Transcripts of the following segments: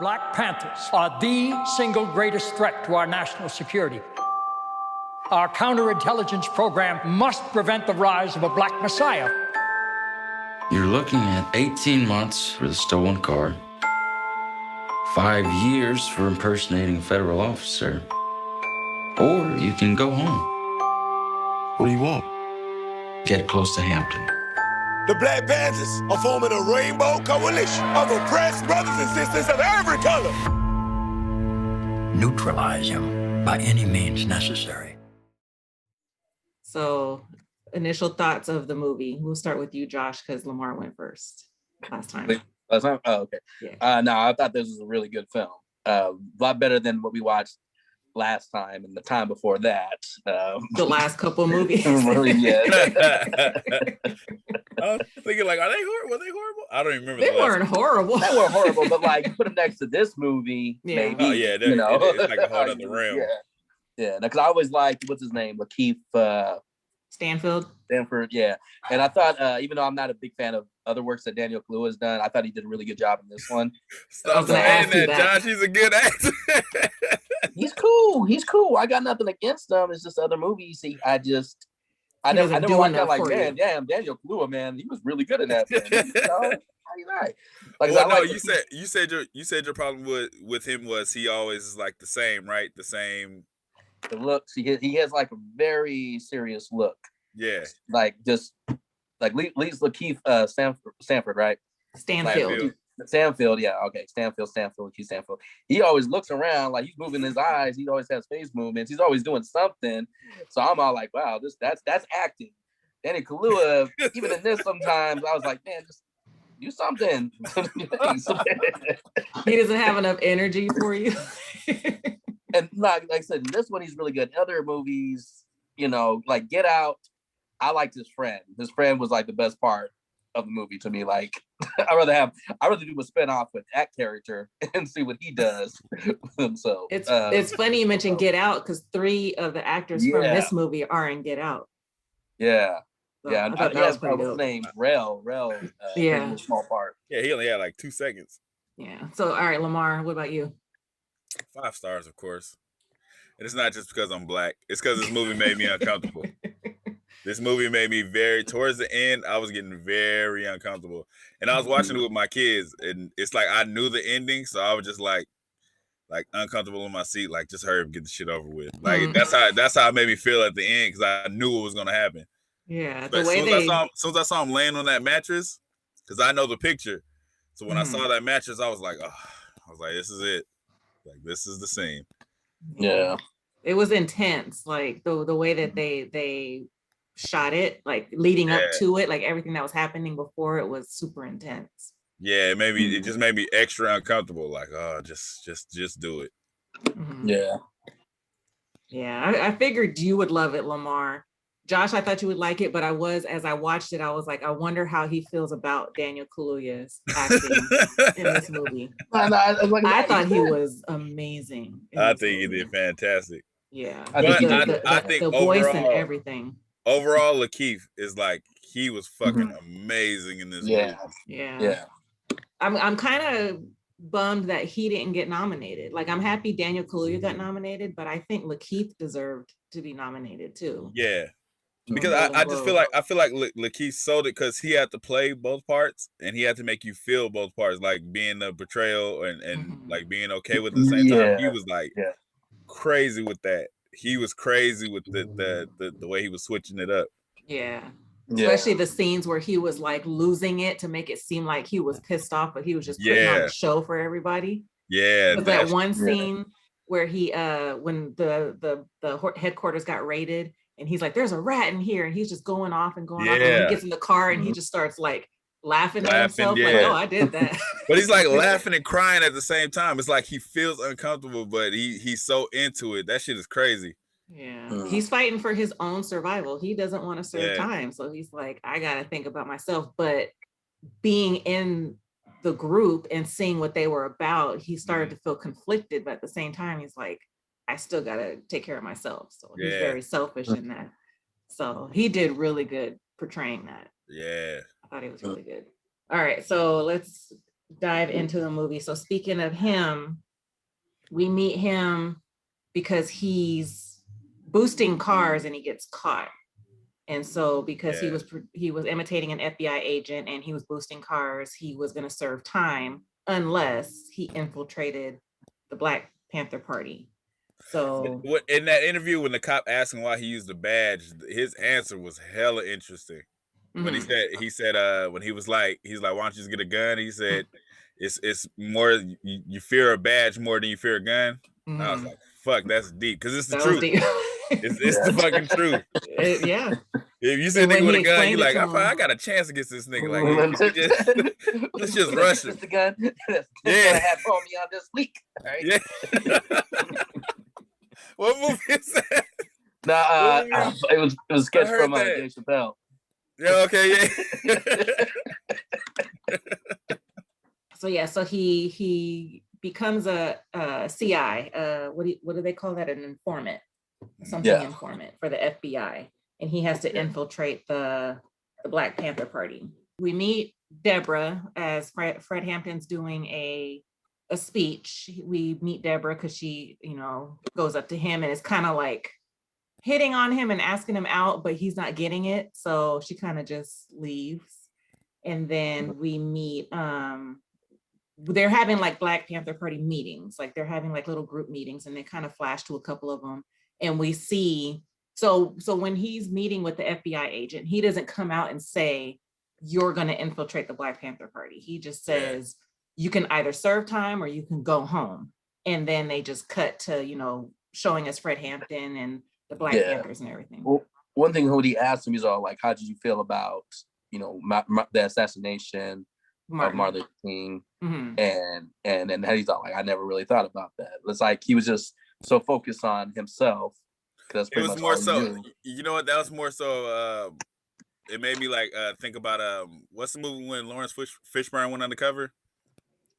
Black Panthers are the single greatest threat to our national security. Our counterintelligence program must prevent the rise of a black messiah. You're looking at 18 months for the stolen car, 5 years for impersonating a federal officer, or you can go home. What do you want? Get close to Hampton. The Black Panthers are forming a rainbow coalition of oppressed brothers and sisters of every color. Neutralize him by any means necessary. So, initial thoughts of the movie. We'll start with you, Josh, because Lamar went first last time. Last time? Oh, okay. Yeah. No, I thought this was a really good film. A lot better than what we watched last time and the time before that. The last couple movies. Yeah. I was thinking, like, are they horrible? Were they horrible? I don't even remember. They weren't horrible. They were horrible, but like you put them next to this movie, maybe. Oh yeah, you know, it's like a whole other realm. Yeah, because I always liked what's his name, Lakeith Stanford, yeah. And I thought, even though I'm not a big fan of other works that Daniel Kaluuya has done, I thought he did a really good job in this one. Stop saying that, Josh. He's a good actor. He's cool. I got nothing against him. It's just other movies. I never watched that. Like, man, damn, Daniel Kaluuya, man, he was really good in that thing. You know? How you like? Like, well, no, you said your problem with him was he always is like the same, right? The same. The looks he has like a very serious look. Yeah. Like just like Lee's Lakeith Stanford, right? Stanfield, yeah, okay. Lakeith Stanfield. He always looks around like he's moving his eyes. He always has face movements. He's always doing something. So I'm all like, wow, that's acting. Danny Kaluuya, even in this, sometimes I was like, man, just do something. He doesn't have enough energy for you. And like I said, in this one he's really good. Other movies, you know, like Get Out, I liked his friend. His friend was like the best part of the movie to me. Like I'd rather do a spinoff with that character and see what he does with himself. It's funny you mentioned Get Out because 3 of the actors from this movie are in Get Out. Yeah. So yeah, I what's his name? Rel. Yeah, a small part. Yeah, he only had like 2 seconds. Yeah. So, all right, Lamar, what about you? 5 stars, of course. And it's not just because I'm black. It's because this movie made me uncomfortable. This movie made me towards the end, I was getting very uncomfortable. And I was watching it with my kids, and it's like I knew the ending, so I was just like uncomfortable in my seat, like just hurry up, get the shit over with. Like that's how it made me feel at the end, because I knew what was gonna happen. Yeah, but as soon as I saw him laying on that mattress, because I know the picture. So when I saw that mattress, I was like, this is it. Like, this is the scene. Yeah. It was intense. Like the way that they shot it, like leading up to it, like everything that was happening before it was super intense. Yeah, it just made me extra uncomfortable. Like, oh, just do it. Mm-hmm. Yeah. Yeah, I figured you would love it, Lamar. Josh, I thought you would like it, but as I watched it, I was like, I wonder how he feels about Daniel Kaluuya's acting in this movie. I thought he was amazing. I think he did fantastic. Yeah, I think the voice and everything. Overall, Lakeith is like, he was fucking amazing in this movie. Yeah. I'm kind of bummed that he didn't get nominated. Like, I'm happy Daniel Kaluuya got nominated, but I think Lakeith deserved to be nominated too. Yeah. Because I just feel like Lakeith sold it because he had to play both parts and he had to make you feel both parts, like being the betrayal and like being okay with it at the same time. He was like crazy with that. He was crazy with the way he was switching it up. Yeah. Especially the scenes where he was like losing it to make it seem like he was pissed off, but he was just putting on a show for everybody. Yeah. But that one scene where he when the headquarters got raided, and he's like, there's a rat in here. And he's just going off. And he gets in the car and he just starts like laughing at himself. Like, oh, I did that. But he's like laughing and crying at the same time. It's like he feels uncomfortable, but he's so into it. That shit is crazy. Yeah. He's fighting for his own survival. He doesn't want to serve time. So he's like, I got to think about myself. But being in the group and seeing what they were about, he started to feel conflicted. But at the same time, he's like, I still got to take care of myself. So he's very selfish in that. So he did really good portraying that. Yeah. I thought he was really good. All right. So let's dive into the movie. So speaking of him, we meet him because he's boosting cars and he gets caught. And so because he was imitating an FBI agent and he was boosting cars, he was going to serve time unless he infiltrated the Black Panther Party. So in that interview, when the cop asked him why he used the badge, his answer was hella interesting. When he said when he was like, he's like, why don't you just get a gun? He said, it's more you fear a badge more than you fear a gun. And I was like, fuck, that's deep, because it's the truth. It's the fucking truth. Yeah. If you see a nigga with a gun, you like, I got a chance against this nigga. Like, let's just rush him. The gun. That's gonna have on me on this week. Right? Yeah. What movie is that? Nah, it was a sketch from Dave Chappelle. Yeah. Okay. Yeah. So he becomes a CI. What do they call that? An informant. Informant for the FBI, and he has to infiltrate the Black Panther Party. We meet Deborah as Fred Hampton's doing a speech. We meet Deborah because she, goes up to him and is kind of like hitting on him and asking him out, but he's not getting it. So she kind of just leaves. And then we meet, they're having like Black Panther Party meetings. Like they're having like little group meetings, and they kind of flash to a couple of them. And we see, so when he's meeting with the FBI agent, he doesn't come out and say, you're going to infiltrate the Black Panther Party. He just says, you can either serve time or you can go home. And then they just cut to, showing us Fred Hampton and the Black Panthers and everything. Well, one thing Hootie asked him, he's all like, how did you feel about, the assassination of Martin Luther King? And then he's all like, I never really thought about that. It's like he was just so focused on himself. Because it was more so, you know what? That was more so, it made me like think about what's the movie when Lawrence Fishburne went undercover?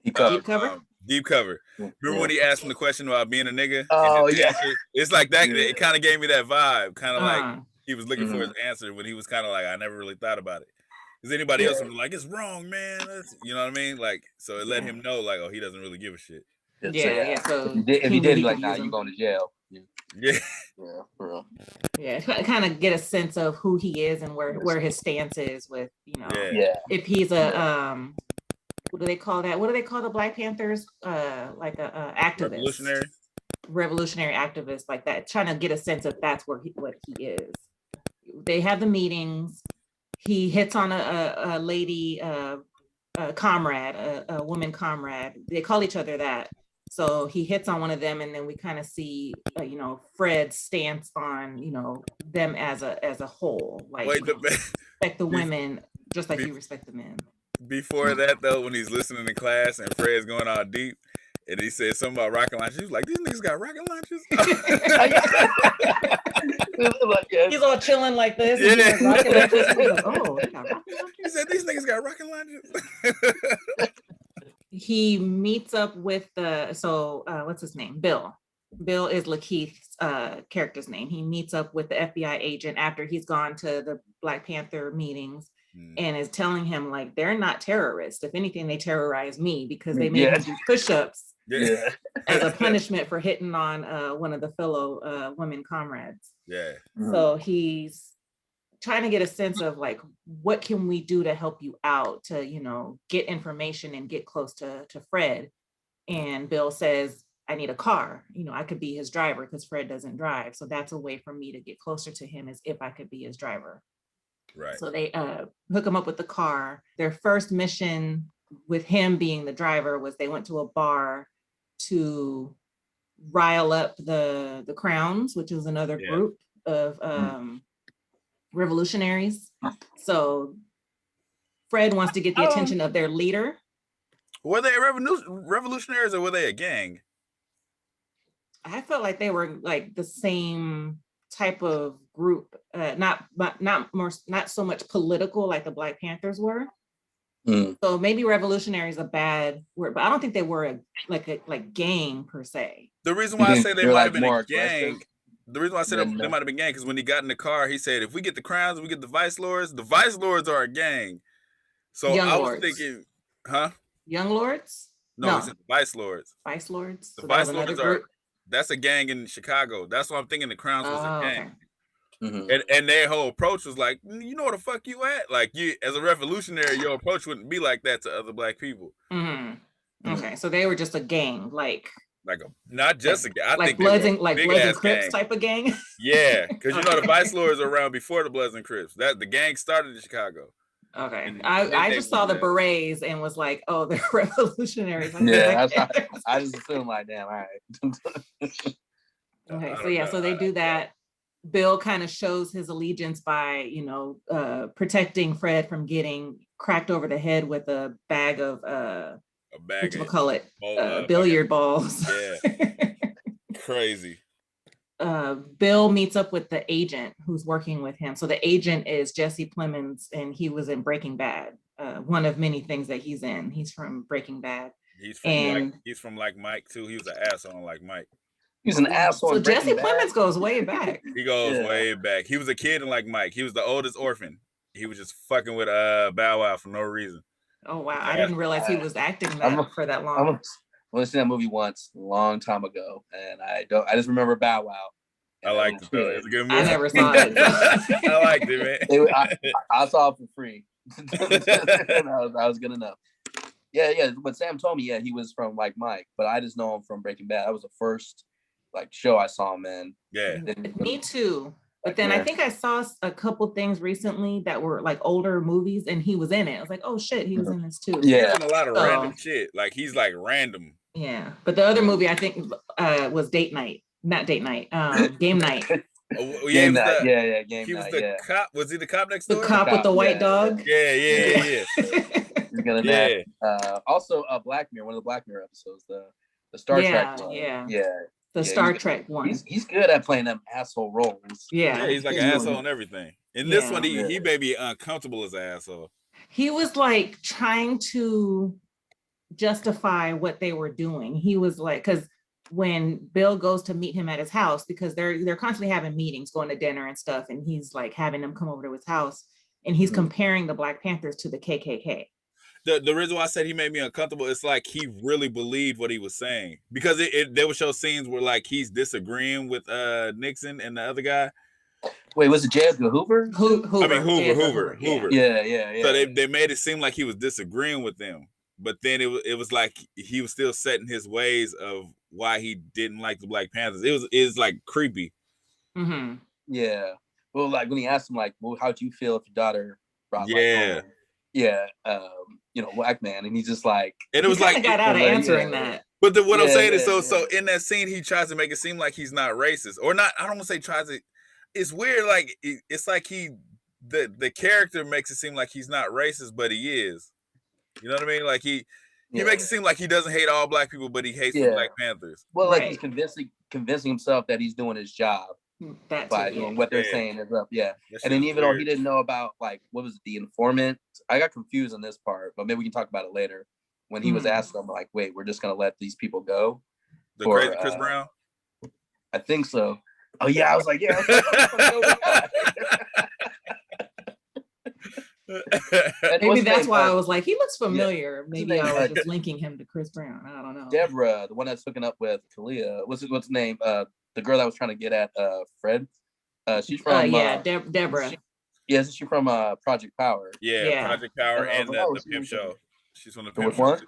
Deep Cover? Deep Cover. Remember when he asked him the question about being a nigga? Oh, yeah. It's like that. It kind of gave me that vibe. Kind of like he was looking for his answer, but he was kind of like, I never really thought about it. Because anybody else would be like, it's wrong, man. You know what I mean? Like, so it let him know, like, oh, he doesn't really give a shit. So if he did, he's like, nah, you going to jail. Yeah, for real. Yeah, kind of get a sense of who he is and where his stance is with, if he's a what do they call that? What do they call the Black Panthers? Like a activist, revolutionary activist, like that. Trying to get a sense of that's what he is. They have the meetings. He hits on a lady, a comrade, a woman comrade. They call each other that. So he hits on one of them, and then we kind of see, Fred's stance on, them as a whole. Like, respect the women just like you respect the men. Before that, though, when he's listening to class and Fred's going all deep, and he said something about rocket launchers, he was like, these niggas got rocket launchers? He's all chilling like this. Yeah. Rocket launchers. He's like, oh, they got rocket launchers? He said, these niggas got rocket launchers? He meets up with what's his name? Bill. Bill is Lakeith's character's name. He meets up with the FBI agent after he's gone to the Black Panther meetings and is telling him, like, they're not terrorists. If anything, they terrorize me because they made him do push-ups as a punishment for hitting on one of the fellow women comrades. Yeah. So he's trying to get a sense of, like, what can we do to help you out to, get information and get close to Fred. And Bill says, I need a car. I could be his driver because Fred doesn't drive. So that's a way for me to get closer to him, as if I could be his driver. Right. So they hook him up with the car. Their first mission with him being the driver was they went to a bar to rile up the Crowns, which is another group of revolutionaries. So Fred wants to get the attention of their leader. Were they revolutionaries or were they a gang? I felt like they were like the same type of group, not so much political like the Black Panthers were. So maybe revolutionary is a bad word, but I don't think they were like gang per se. The reason why I say they might have been a gang. The reason why I said they might have been gang because when he got in the car, he said, "If we get the Crowns, we get the Vice Lords. The Vice Lords are a gang." So I was thinking, huh? Young Lords? No, he said the Vice Lords. Vice Lords. The So Vice Lords are. That's a gang in Chicago. That's what I'm thinking. The Crowns was a gang. Okay. Mm-hmm. And their whole approach was like, you know where the fuck you at? Like you, as a revolutionary, your approach wouldn't be like that to other black people. Mm-hmm. Okay, so they were just a gang, like not just a gang. I think Bloods and Crips gang. type of gang. Yeah, because you know the Vice Lords are around before the Bloods and Crips. That the gang started in Chicago. Okay, And I just saw the berets and was like, oh, they're revolutionaries. Yeah, I just assumed like, damn, all right. Okay, so yeah, so they do that. Bill kind of shows his allegiance by, protecting Fred from getting cracked over the head with a bag of billiard balls. Yeah. Crazy. Bill meets up with the agent who's working with him. So the agent is Jesse Plemons, and he was in Breaking Bad. One of many things that he's in. He's from Breaking Bad. He's from like Mike too. He was an asshole like Mike. He's an asshole. So Jesse Plemons goes way back. He goes way back. He was a kid in like Mike. He was the oldest orphan. He was just fucking with Bow Wow for no reason. Oh wow! I didn't realize he was acting for that long. I only seen that movie once, a long time ago, and I just remember Bow Wow. I liked it though. It's a good movie. I never saw it. I liked it, man. I saw it for free. That was good enough. Yeah. But Sam told me, he was from like Mike, but I just know him from Breaking Bad. That was the first show I saw him in. Yeah. Me too. But then I think I saw a couple things recently that were like older movies, and he was in it. I was like, oh shit, he was in this too. Yeah, a lot of random shit. Like he's like random. Yeah, but the other movie I think was Game Night. Game night. Game night. Game he was night. The cop. Was he the cop next door? The cop with the white dog. Yeah. He's gonna also Black Mirror, one of the Black Mirror episodes, the Star Trek one. Yeah. The Star Trek one. He's good at playing them asshole roles. Yeah, he's like an asshole and everything. In this one, he may be uncomfortable as an asshole. He was like trying to justify what they were doing. He was like, because when Bill goes to meet him at his house, because they're constantly having meetings, going to dinner and stuff, and he's like having them come over to his house, and he's comparing the Black Panthers to the KKK. The reason why I said he made me uncomfortable, it's like he really believed what he was saying, because they would show scenes where like he's disagreeing with Nixon and the other guy. Wait, was it J. Edgar Hoover? Hoover. Yeah. So they made it seem like he was disagreeing with them, but then it was like he was still setting his ways of why he didn't like the Black Panthers. It was like creepy. Mm-hmm. Yeah. Well, like when he asked him, like, well, how'd you feel if your daughter brought Black man, and he's just like, and it was like got out of answering that. But what I'm saying is, so in that scene, he tries to make it seem like he's not racist, or not. I don't want to say tries to. It's weird. Like it's like the character makes it seem like he's not racist, but he is. You know what I mean? Like he makes it seem like he doesn't hate all Black people, but he hates the Black Panthers. Well, like he's convincing himself that he's doing his job. By doing what they're saying is up, and then even though he didn't know about like what was the informant, I got confused on this part, but maybe we can talk about it later. When he was asking them, like, "Wait, we're just gonna let these people go?" Crazy Chris Brown. I think so. Oh yeah, I was like, Maybe that's why I was like, he looks familiar. Maybe I was just linking him to Chris Brown. I don't know. Deborah, the one that's hooking up with Kalia. What's his name? The girl that was trying to get at Fred. She's from Deborah. She's from Project Power. Yeah, Project Power and the Pimp Show. She's from the Pimp Show.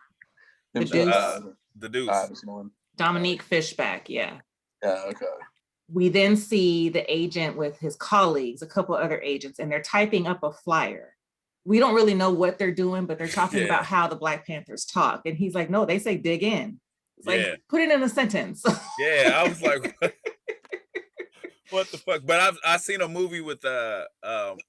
The Deuce. Dominique Fishback. Yeah. Yeah. Okay. We then see the agent with his colleagues, a couple other agents, and they're typing up a flyer. We don't really know what they're doing, but they're talking about how the Black Panthers talk. And he's like, no, they say dig in. It's like, put it in a sentence. I was like, what the fuck? But I've seen a movie with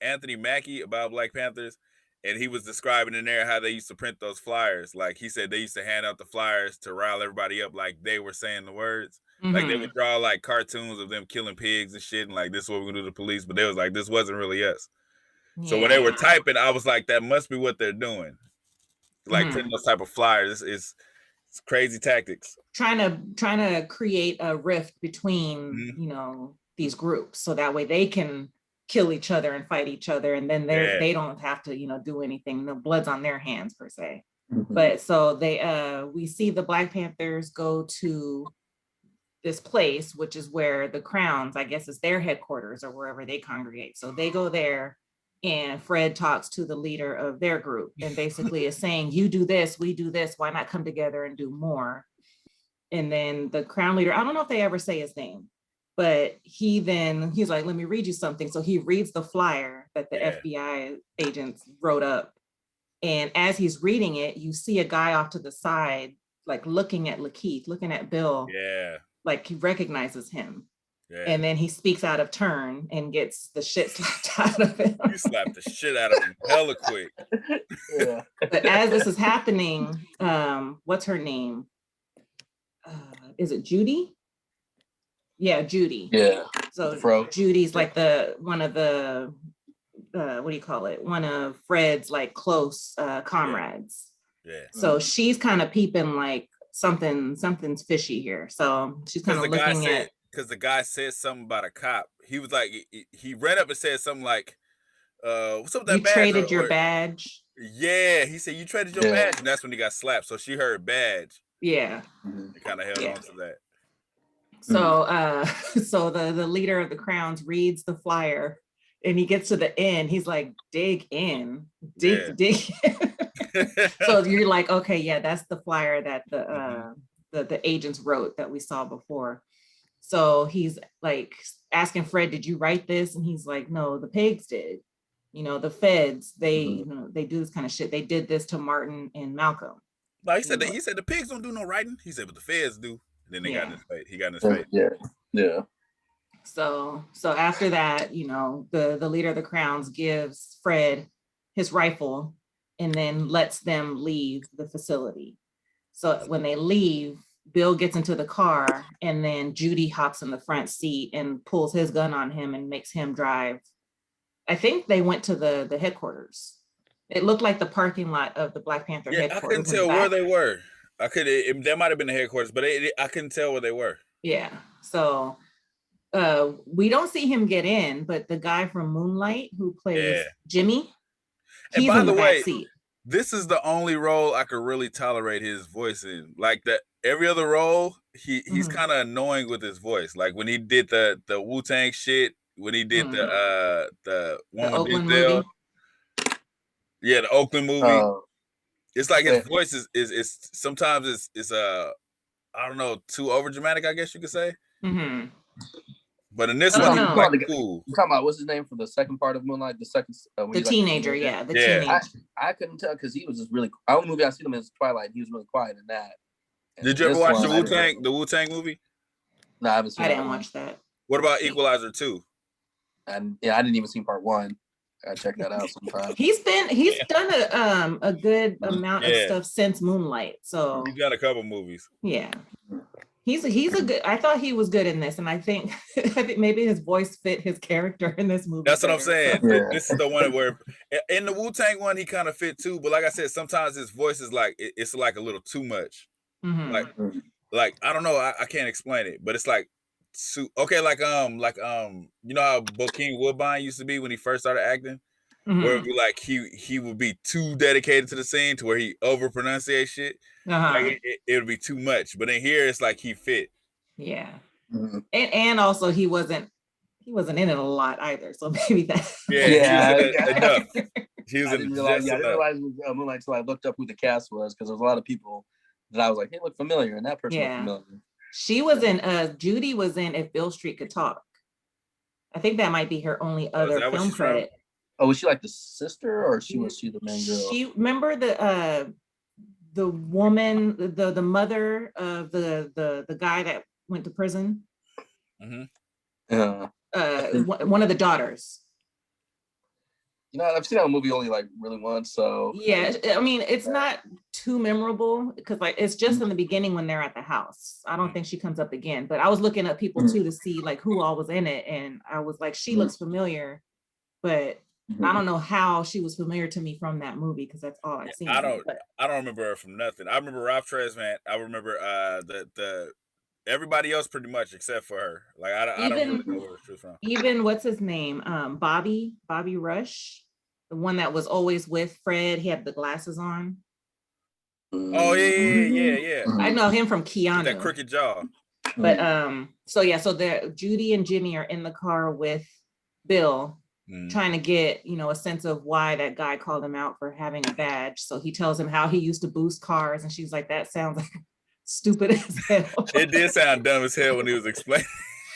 Anthony Mackie about Black Panthers, and he was describing in there how they used to print those flyers. Like he said, they used to hand out the flyers to rile everybody up, like they were saying the words. Mm-hmm. Like they would draw like cartoons of them killing pigs and shit, and like this is what we're gonna do to the police. But they was like, this wasn't really us. Yeah. So when they were typing, I was like, that must be what they're doing. Like printing those type of flyers. It's crazy tactics. Trying to create a rift between these groups, so that way they can kill each other and fight each other, and then they don't have to do anything. No blood's on their hands per se. But so we see the Black Panthers go to this place, which is where the Crowns, I guess, is their headquarters or wherever they congregate. So they go there, and Fred talks to the leader of their group and basically is saying, you do this, we do this, why not come together and do more? And then the Crown leader, I don't know if they ever say his name, but he's like, let me read you something. So he reads the flyer that the FBI agents wrote up. And as he's reading it, you see a guy off to the side, like looking at Lakeith, looking at Bill. Yeah. Like he recognizes him. Yeah. And then he speaks out of turn and gets the shit slapped out of him. You slapped the shit out of him hella quick. Yeah. But as this is happening, what's her name? Is it Judy? Yeah, Judy. Yeah. So Judy's like one of the what do you call it? One of Fred's like close comrades. Yeah. So she's kind of peeping like something's fishy here. So she's kind of looking at. Because the guy said something about a cop. He was like, he ran up and said something like, what's up with that badge? You traded your badge. Yeah, he said you traded your badge, and that's when he got slapped. So she heard badge. Yeah. He kind of held on to that. So so the leader of the Crowns reads the flyer, and he gets to the end. He's like, dig in. Dig in. So you're like, okay, yeah, that's the flyer that the agents wrote that we saw before. So he's like asking Fred, did you write this? And he's like, no, the pigs did. The feds, they they do this kind of shit. They did this to Martin and Malcolm. No, he said the pigs don't do no writing. He said, but the feds do. And then they got in his face. He got in his face. Yeah. So after that, the leader of the Crowns gives Fred his rifle and then lets them leave the facility. So when they leave, Bill gets into the car, and then Judy hops in the front seat and pulls his gun on him and makes him drive. I think they went to the headquarters. It looked like the parking lot of the Black Panther headquarters. I couldn't tell where they were. That might have been the headquarters, but I couldn't tell where they were. Yeah. So we don't see him get in, but the guy from Moonlight who plays Jimmy, he's in the back seat. This is the only role I could really tolerate his voice in. Like that, every other role, he's kind of annoying with his voice. Like when he did the Wu-Tang shit, when he did the one with Oakland movie. Yeah, the Oakland movie. It's like his voice is sometimes it's I don't know, too over dramatic, I guess you could say. Mm-hmm. But in this one, he's like cool. You talking about what's his name for the second part of Moonlight? The second, the teenager, teenager. I couldn't tell because he was just really. The only movie I seen him in is Twilight. He was really quiet in that. And did you ever watch the Wu-Tang movie? No, I haven't seen. I didn't watch that. What about Equalizer 2? And I didn't even see part 1. I check that out sometime. He's done a good amount of stuff since Moonlight. So he's done a couple movies. Yeah. He's a good. I thought he was good in this, and I think maybe his voice fit his character in this movie. That's what I'm saying. So. This is the one where in the Wu-Tang one he kind of fit too, but like I said, sometimes his voice is like it's like a little too much. Mm-hmm. Like I don't know, I can't explain it, but it's like okay, like you know how Bokeem Woodbine used to be when he first started acting, where it would be like he would be too dedicated to the scene to where he over pronunciate shit. Like it would be too much, but in here it's like he fit. Yeah, and also he wasn't in it a lot either, so maybe that. Enough. He was I didn't realize Moonlight until I looked up who the cast was, because there's a lot of people that I was like, hey, look familiar, and that person looked familiar. She was in. Judy was in If Bill Street Could Talk. I think that might be her only other film credit. Oh, was she like the sister, or was she the main girl? She remember the woman, the mother of the guy that went to prison. One of the daughters. I've seen that movie only like really once, so yeah. I mean, it's not too memorable because like it's just in the beginning when they're at the house. I don't think she comes up again. But I was looking at people too to see like who all was in it, and I was like, she looks familiar, but I don't know how she was familiar to me from that movie because that's all I've seen. I don't remember her from nothing. I remember Rob Tresvant. I remember the everybody else pretty much except for her. Like I don't really know where she's from. Even what's his name? Bobby Rush, the one that was always with Fred. He had the glasses on. Oh yeah. I know him from With Keanu. that crooked jaw. But so Judy and Jimmy are in the car with Bill, trying to get, a sense of why that guy called him out for having a badge. So he tells him how he used to boost cars, and she's like, that sounds like stupid as hell. It did sound dumb as hell when he was explaining.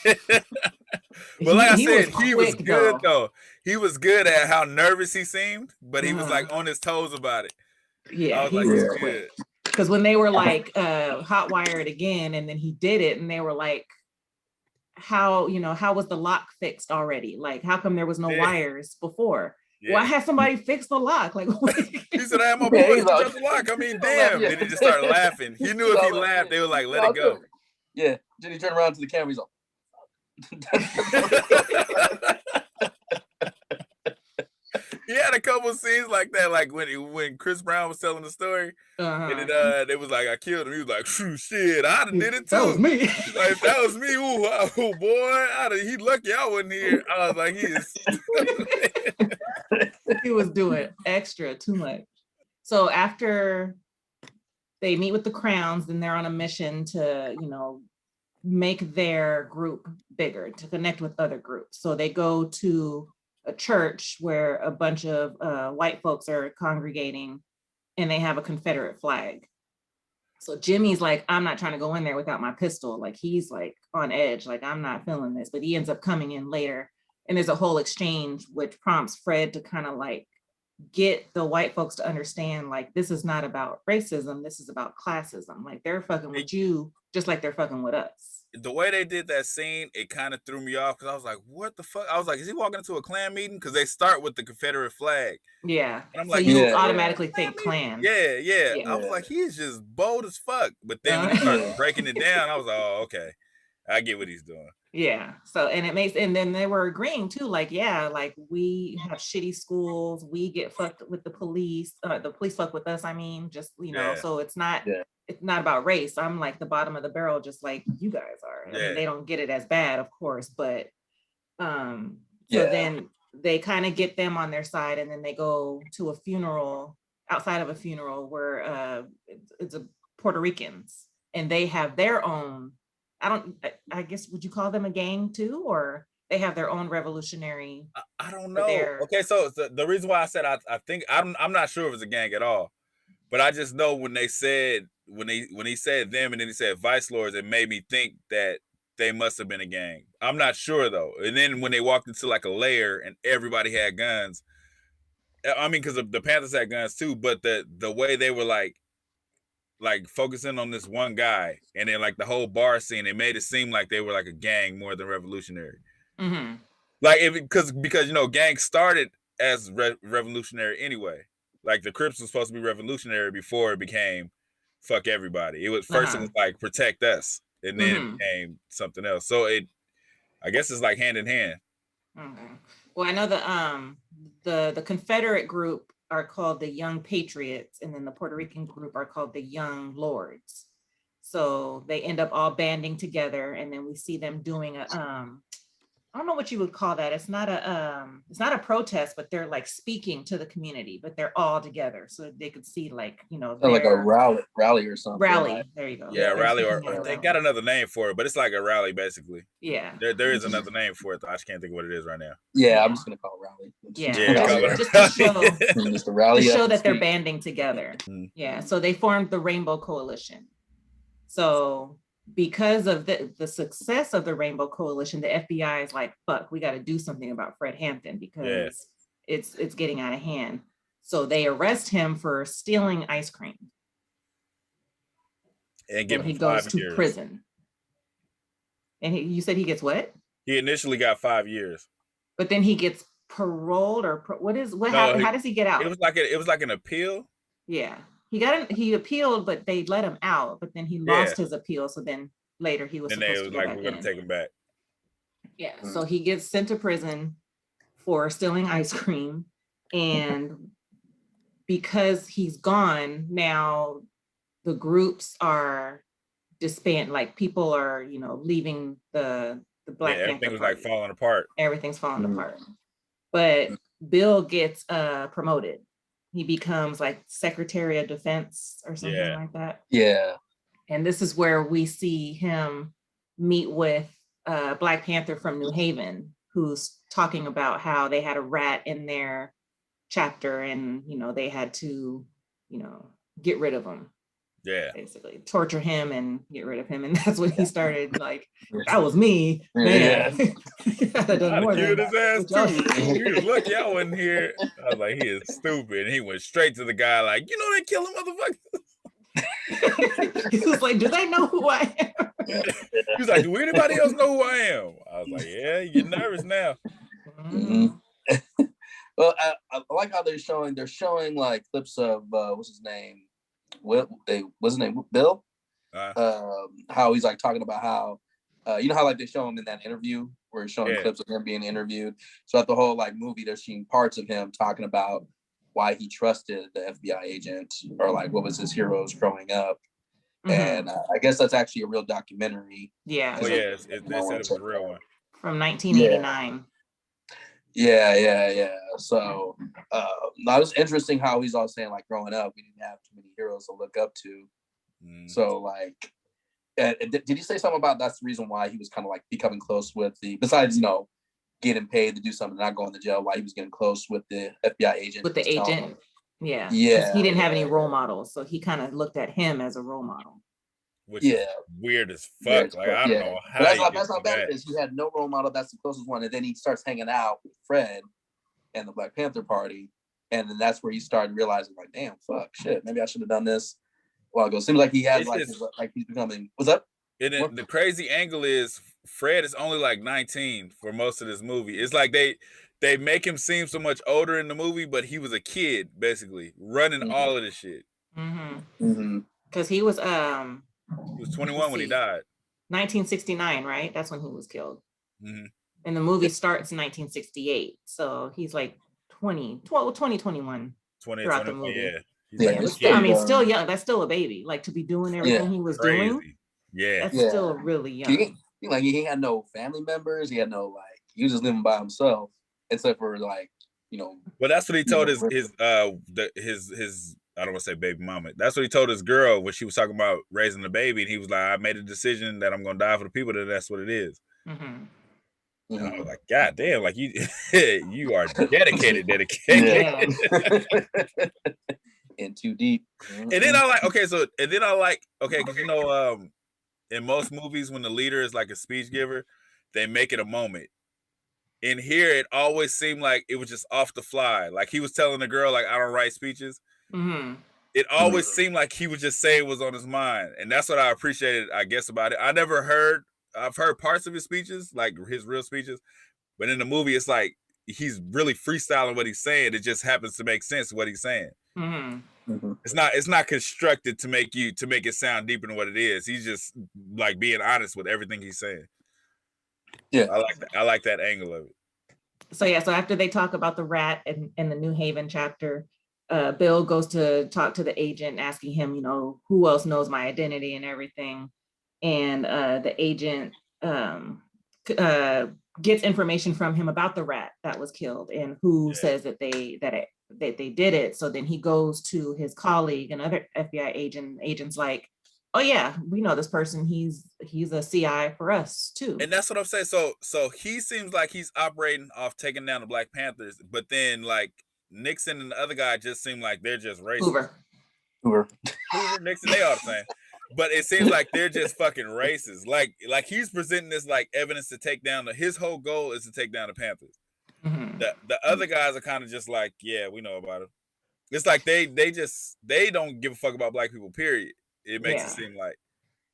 But like I said, he was good though. He was good at how nervous he seemed, but he was like on his toes about it. Yeah, I was like, he's good. Because when they were like hot wired again, and then he did it, and they were like, how was the lock fixed already? Like, how come there was no wires before? Yeah. Why had somebody fix the lock? Like, he said, I had my boys to touch the lock. I mean, damn. Then he just started laughing. He knew if he laughed, they were like, let it go. Yeah. Then he turned around to the camera. He's like, he had a couple scenes like that, like when Chris Brown was telling the story, and then they was like, I killed him. He was like, shit, I'd have did it too. That was me. Like, that was me. Ooh, boy, he lucky I wasn't here. I was like, he was doing extra too much. So after they meet with the Crowns, then they're on a mission to, make their group bigger, to connect with other groups. So they go to a church where a bunch of white folks are congregating, and they have a Confederate flag. So Jimmy's like, I'm not trying to go in there without my pistol. Like, he's like on edge, like, I'm not feeling this, but he ends up coming in later. And there's a whole exchange which prompts Fred to kind of like get the white folks to understand, like, this is not about racism, this is about classism. Like, they're fucking with you just like they're fucking with us. The way they did that scene, it kind of threw me off, because I was like, what the fuck? I was like, is he walking into a Klan meeting? Because they start with the Confederate flag. Yeah. And I'm so like, you automatically think Klan. Yeah. I was like, he's just bold as fuck. But then when he started breaking it down, I was like, oh, okay. I get what he's doing. Yeah. So, and then they were agreeing too, like, yeah, like, we have shitty schools, we get fucked with the police fuck with us. I mean, just, so it's not about race. I'm like the bottom of the barrel, just like you guys are. I mean, they don't get it as bad, of course, but so then they kind of get them on their side, and then they go to a funeral, outside of a funeral, where it's a Puerto Ricans, and they have their own, I guess, would you call them a gang too, or they have their own revolutionary? I don't know. Okay, so the reason why I said I think I'm not sure if it's a gang at all, but I just know when he said them, and then he said vice lords, it made me think that they must have been a gang. I'm not sure though. And then when they walked into like a lair and everybody had guns, I mean, because the Panthers had guns too, but the way they were like focusing on this one guy, and then like the whole bar scene, it made it seem like they were like a gang more than revolutionary. Mm-hmm. Like, because gangs started as revolutionary anyway. Like, the Crips was supposed to be revolutionary before it became fuck everybody. It was first it was like protect us, and then it became something else. So I guess it's like hand in hand. Okay. Well, I know the Confederate group are called the Young Patriots, and then the Puerto Rican group are called the Young Lords. So they end up all banding together, and then we see them doing I don't know what you would call that. It's not a protest, but they're like speaking to the community, but they're all together so they could see, like, like a rally or something. Rally, right? There you go. Yeah, rally, or they got another name for it, but it's like a rally basically. Yeah. There is another name for it, though. I just can't think of what it is right now. Yeah, I'm just gonna call it rally. Just to show, just a rally to show that they're banding together. Yeah. So they formed the Rainbow Coalition. So because of the success of the Rainbow Coalition, the FBI is like, fuck, we got to do something about Fred Hampton, because it's getting out of hand. So they arrest him for stealing ice cream. And he goes to prison. And you said he gets what? He initially got 5 years. But then he gets paroled, or what happened? How does he get out? It was like an appeal. Yeah. He appealed, but they let him out, but then he lost his appeal. So then later he was supposed to go back in. We're going to take him back. Yeah. So he gets sent to prison for stealing ice cream. And because he's gone, now the groups are disbanded. Like, people are, leaving the Black Panther everything was Party. like falling apart. Everything's falling apart. But Bill gets promoted. he becomes like Secretary of Defense or something like that. Yeah. And this is where we see him meet with Black Panther from New Haven, who's talking about how they had a rat in their chapter and, you know, they had to, you know, get rid of him. Yeah. Basically torture him and get rid of him. And that's when he started like, that was me. Man. Yeah. I'd have killed his ass too. He was lucky I wasn't here. I was like, he is stupid. And he went straight to the guy like, you know they kill a motherfucker. He was like, do they know who I am? He was like, do anybody else know who I am? I was like, yeah, you get nervous now. Mm-hmm. Well, I like how they're showing like clips of what's his name? What's his name? Bill? How he's like talking about how you know how like they show him in that interview where he's showing clips of him being interviewed. So at the whole like movie, they're seeing parts of him talking about why he trusted the FBI agent or like what was his heroes growing up. And I guess that's actually a real documentary. Yeah. Oh yeah, they said it was a real one from 1989. Yeah. So that was interesting how he's all saying like growing up we didn't have too many heroes to look up to. So like, did you say something about that's the reason why he was kind of like becoming close with besides you know getting paid to do something, not going to jail, why he was getting close with the FBI agent? With the agent, yeah. He didn't have any role models, so he kind of looked at him as a role model. Which is weird as fuck. Like I don't know how. That's how bad it is. He had no role model. That's the closest one, and then he starts hanging out with Fred and the Black Panther Party, and then that's where he started realizing, like, damn, fuck, shit, maybe I should have done this a while ago. Seems like he has like he's becoming. What's up? And the crazy angle is Fred is only like 19 for most of this movie. It's like they make him seem so much older in the movie, but he was a kid basically running all of this shit. Because he was 21 when he died. 1969, right? That's when he was killed. And the movie starts in 1968. So he's like 20, 21 throughout the movie. Yeah. I mean, still young. That's still a baby. Like to be doing everything he was doing. Yeah. That's still really young. He had no family members. He had no like. He was just living by himself, except for like you know. Well, that's what he told his I don't want to say baby mama. That's what he told his girl when she was talking about raising the baby, and he was like, "I made a decision that I'm gonna die for the people. That's what it is." And I was like, "God damn! Like you, you are dedicated." And too deep. And then I like because you know, in most movies when the leader is like a speech giver, they make it a moment. In here, it always seemed like it was just off the fly. Like he was telling the girl, like, "I don't write speeches." It always seemed like he would just say it was on his mind, and that's what I appreciated, I guess, about it. I've heard parts of his speeches, like his real speeches, but in the movie, it's like he's really freestyling what he's saying. It just happens to make sense what he's saying. It's not constructed to make it sound deeper than what it is. He's just like being honest with everything he's saying. Yeah, I like that angle of it. So after they talk about the rat in the New Haven chapter, Bill goes to talk to the agent, asking him, you know, who else knows my identity and everything. And the agent gets information from him about the rat that was killed and who says that they did it. So then he goes to his colleague, another FBI agent. Agent's like, "Oh yeah, we know this person. He's a CI for us too." And that's what I'm saying. So he seems like he's operating off taking down the Black Panthers, but then like Nixon and the other guy just seem like they're just racist. Hoover, Nixon, they all the same. But it seems like they're just fucking racist. Like he's presenting this like evidence to take down his whole goal is to take down the Panthers. The other guys are kind of just like, yeah, we know about it. It's like they don't give a fuck about black people, period. It makes it seem like.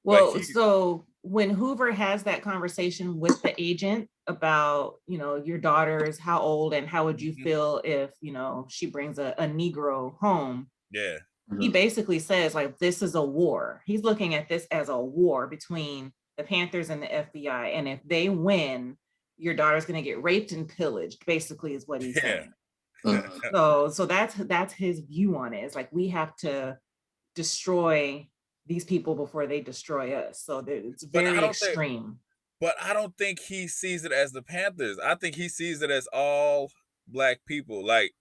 Well, so when Hoover has that conversation with the agent about, you know, your daughter's how old and how would you feel if, you know, she brings a Negro home? Yeah. He basically says, like, this is a war. He's looking at this as a war between the Panthers and the FBI. And if they win, your daughter's going to get raped and pillaged, basically, is what he's saying. So that's his view on it. It's like, we have to destroy these people before they destroy us. So it's very extreme. But I don't think he sees it as the Panthers. I think he sees it as all black people. Like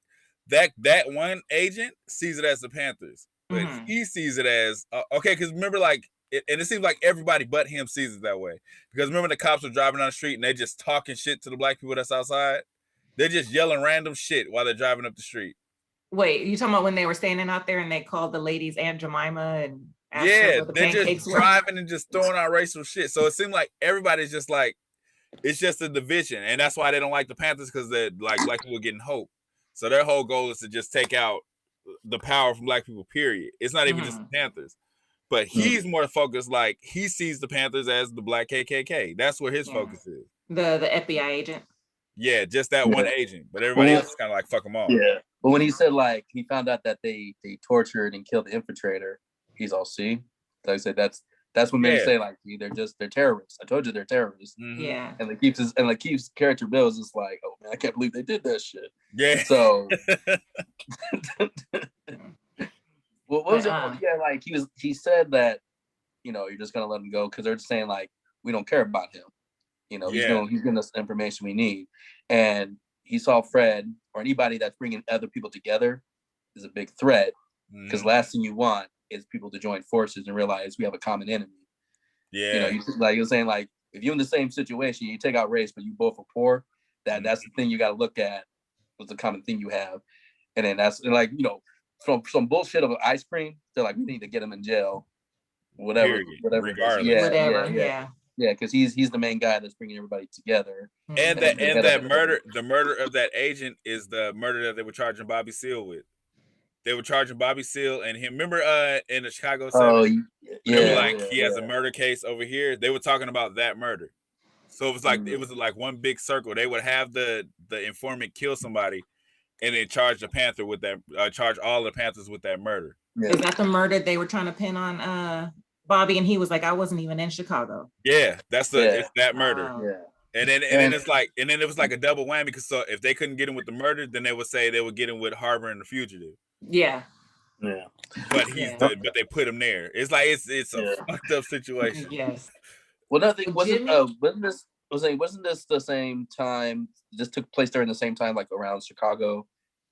that one agent sees it as the Panthers, but Mhm. he sees it as okay. Because remember, like, and it seems like everybody but him sees it that way. Because remember, the cops were driving down the street and they just talking shit to the black people that's outside. They're just yelling random shit while they're driving up the street. Wait, you talking about when they were standing out there and they called the ladies Aunt Jemima and asked her Yeah, what the they're pancakes just were? driving and just throwing out racial shit. So it seemed like everybody's just like, it's just a division, and that's why they don't like the Panthers, because they're like black people getting hope. So their whole goal is to just take out the power from black people. Period. It's not even just the Panthers, but he's more focused. Like, he sees the Panthers as the black KKK. That's where his focus is. The FBI agent. Yeah, just that one agent, but everybody else is kind of like, fuck them all. Yeah, but when he said, like, he found out that they tortured and killed the infiltrator, he's all, see, like I said, that's what made me say, like, they're terrorists. I told you they're terrorists. Yeah. And keeps character Bill is just like, oh man, I can't believe they did that shit. Yeah. So what was it? Yeah, like he said that, you're just gonna let him go because they're just saying, like, we don't care about him. He's giving us the information we need. And he saw Fred, or anybody that's bringing other people together, is a big threat, because last thing you want is people to join forces and realize we have a common enemy. Yeah. Like you're saying, like, if you're in the same situation, you take out race, but you both are poor, that's the thing you got to look at. What's the common thing you have? And then that's like, from some bullshit of ice cream, they're like, we need to get him in jail. Whatever. Regardless. Yeah, because he's the main guy that's bringing everybody together. And that murder, the murder of that agent is the murder that they were charging Bobby Seale with. They were charging Bobby Seale and him. Remember in the Chicago 7? Oh, he has a murder case over here. They were talking about that murder. So it was like one big circle. They would have the informant kill somebody and then charge the Panther with that, charge all the Panthers with that murder. Yeah. Is that the murder they were trying to pin on Bobby, and he was like, I wasn't even in Chicago? Yeah, it's that murder. Wow. Yeah. And then it was like a double whammy, because so if they couldn't get him with the murder, then they would say they would get him with harboring the fugitive. Yeah. Yeah. But but they put him there. It's like it's a fucked up situation. Yes. Well, nothing wasn't this the same time? This took place during the same time, like around Chicago,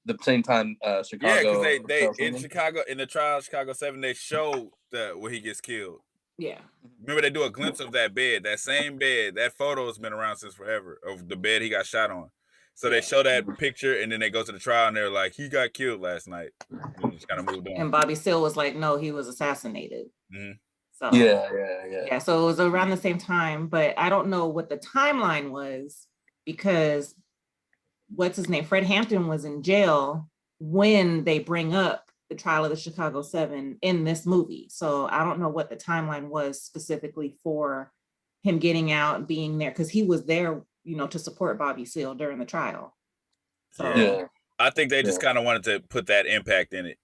the same time Chicago. Yeah, because they in Chicago, in the trial of Chicago 7, they showed where he gets killed. Yeah. Remember, they do a glimpse of that bed, that same bed. That photo has been around since forever, of the bed he got shot on. So they show that picture, and then they go to the trial, and they're like, he got killed last night. And just kind of moved on. And Bobby Seale was like, no, he was assassinated. Mm-hmm. So yeah. So it was around the same time, but I don't know what the timeline was, because what's his name? Fred Hampton was in jail when they bring up the trial of the Chicago 7 in this movie. So I don't know what the timeline was specifically for him getting out and being there, because he was there, to support Bobby Seale during the trial. So I think they just kind of wanted to put that impact in it.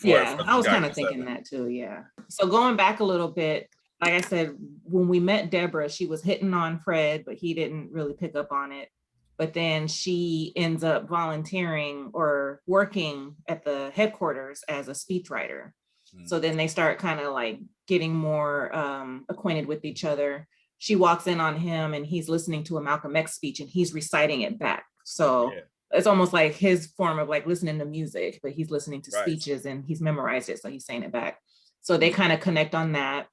I was kind of thinking that too. Yeah. So going back a little bit, like I said, when we met Deborah, she was hitting on Fred, but he didn't really pick up on it. But then she ends up volunteering or working at the headquarters as a speechwriter. So then they start kind of like getting more acquainted with each other. She walks in on him and he's listening to a Malcolm X speech and he's reciting it back. So it's almost like his form of like listening to music, but he's listening to speeches and he's memorized it. So he's saying it back. So they kind of connect on that.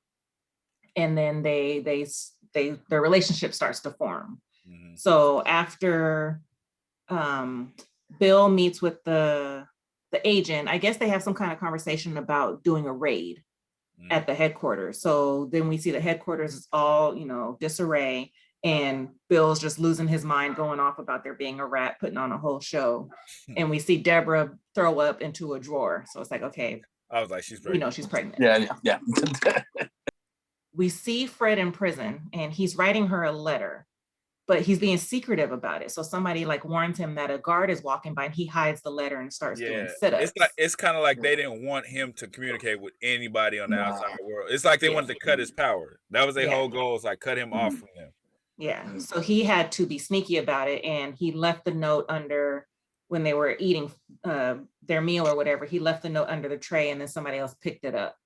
And then their relationship starts to form. Mm-hmm. So after Bill meets with the agent, I guess they have some kind of conversation about doing a raid at the headquarters. So then we see the headquarters is all, disarray, and Bill's just losing his mind, going off about there being a rat, putting on a whole show. And we see Deborah throw up into a drawer. So it's like, okay. I was like, she's pregnant. She's pregnant. Yeah. We see Fred in prison and he's writing her a letter, but he's being secretive about it. So somebody like warns him that a guard is walking by and he hides the letter and starts doing sit-ups. It's kind of like they didn't want him to communicate with anybody on the outside world. It's like they wanted to cut his power. That was their whole goal, is like cut him off from them. Yeah. So he had to be sneaky about it. And he left the note under, when they were eating their meal or whatever, he left the note under the tray and then somebody else picked it up.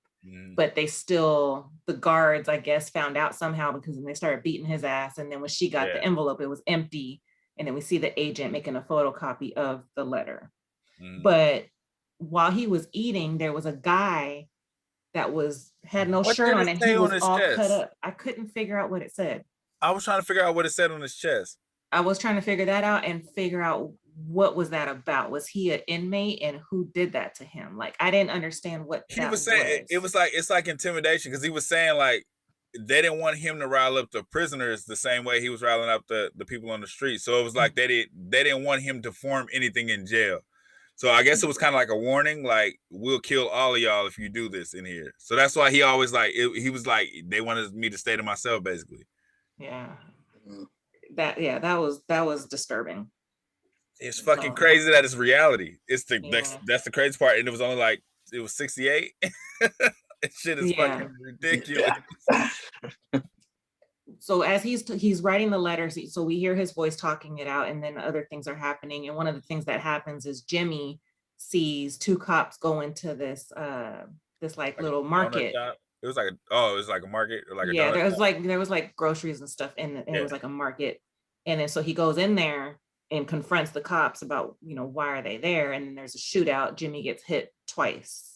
But the guards, I guess, found out somehow, because when they started beating his ass, and then when she got the envelope, it was empty. And then we see the agent making a photocopy of the letter. But while he was eating, there was a guy that had no shirt on and he was all cut up. I couldn't figure out what it said. I was trying to figure out what it said on his chest. I was trying to figure that out and figure out what was that about. Was he an inmate and who did that to him? Like, I didn't understand what he was saying. It was like, it's like intimidation, because he was saying like they didn't want him to rile up the prisoners the same way he was riling up the people on the street. So it was like they didn't want him to form anything in jail. So I guess it was kind of like a warning, like, we'll kill all of y'all if you do this in here. So that's why he always like, he was like, they wanted me to stay to myself, basically. Yeah. That was disturbing. It's fucking crazy that it's reality. It's that's the crazy part. And it was only like, it was 68. Shit is fucking ridiculous. So as he's writing the letters, so we hear his voice talking it out, and then other things are happening. And one of the things that happens is Jimmy sees two cops go into this like little market. It was like a market, or like there was like groceries and stuff in it. It was like a market. And then so he goes in there and confronts the cops about, why are they there? And then there's a shootout. Jimmy gets hit twice.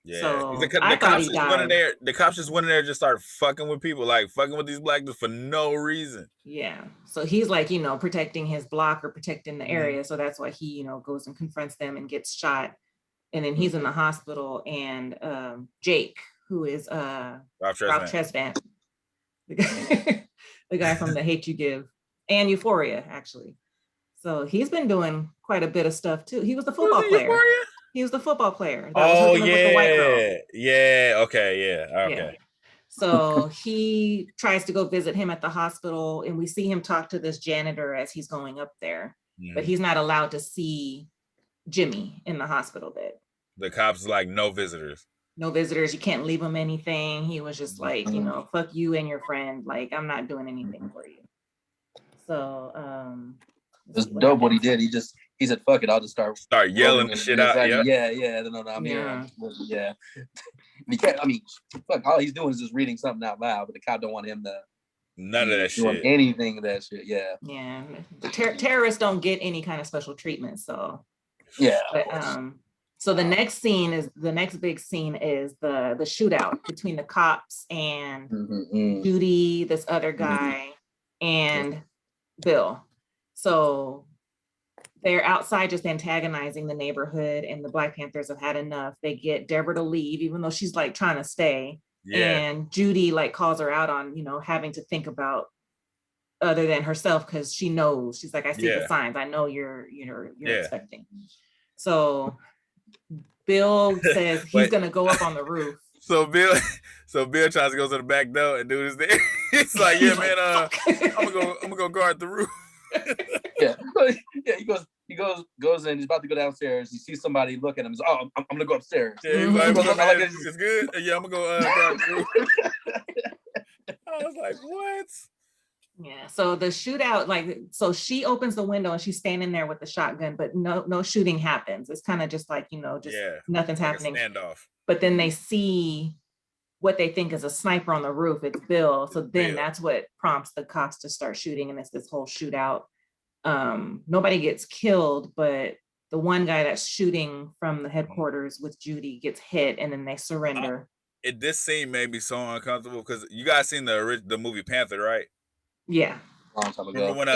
Yeah, so the cops just went in there. The cops just went in there and just started fucking with people, like fucking with these black dudes for no reason. Yeah. So he's like, protecting his block or protecting the area. So that's why he, goes and confronts them and gets shot. And then he's in the hospital, and Jake, who is Ralph Tresvant, the guy from The Hate You Give and Euphoria, actually. So he's been doing quite a bit of stuff too. He was the football player. Euphoria? He was the football player. That was hooking up with the white girl. Yeah. Okay. Yeah. Okay. Yeah. So he tries to go visit him at the hospital, and we see him talk to this janitor as he's going up there, but he's not allowed to see Jimmy in the hospital bed. The cops like, no visitors. No visitors. You can't leave him anything. He was just like, fuck you and your friend. Like, I'm not doing anything for you. So, it's dope what he did. He said, fuck it, I'll just start yelling the shit out. Like, no, I'm here. Yeah. Fuck, all he's doing is just reading something out loud, but the cop don't want him to none of that shit. Anything of that shit. Yeah. Yeah. Terrorists don't get any kind of special treatment. So yeah. But, so the next big scene is the shootout between the cops and Judy, this other guy, and Bill. So they're outside just antagonizing the neighborhood, and the Black Panthers have had enough. They get Deborah to leave, even though she's like trying to stay. Yeah. And Judy like calls her out on, having to think about other than herself, because she knows. She's like, I see the signs. I know you're expecting. So Bill says he's gonna go up on the roof. So Bill tries to go to the back door and do his thing. He's like, yeah, man, I'm gonna go guard the roof. Yeah, he goes in. He's about to go downstairs. He sees somebody look at him. He's like, oh, I'm gonna go upstairs. Yeah, he's like, it's good. Yeah, I'm gonna go guard the roof. I was like, what? Yeah. So the shootout, so she opens the window and she's standing there with the shotgun, but no shooting happens. It's kind of just like, nothing's happening. Standoff. But then they see what they think is a sniper on the roof. It's Bill. So then that's what prompts the cops to start shooting, and it's this whole shootout. Nobody gets killed, but the one guy that's shooting from the headquarters with Judy gets hit, and then they surrender. This scene made me so uncomfortable, because you guys seen the movie Panther, right? Yeah. Remember when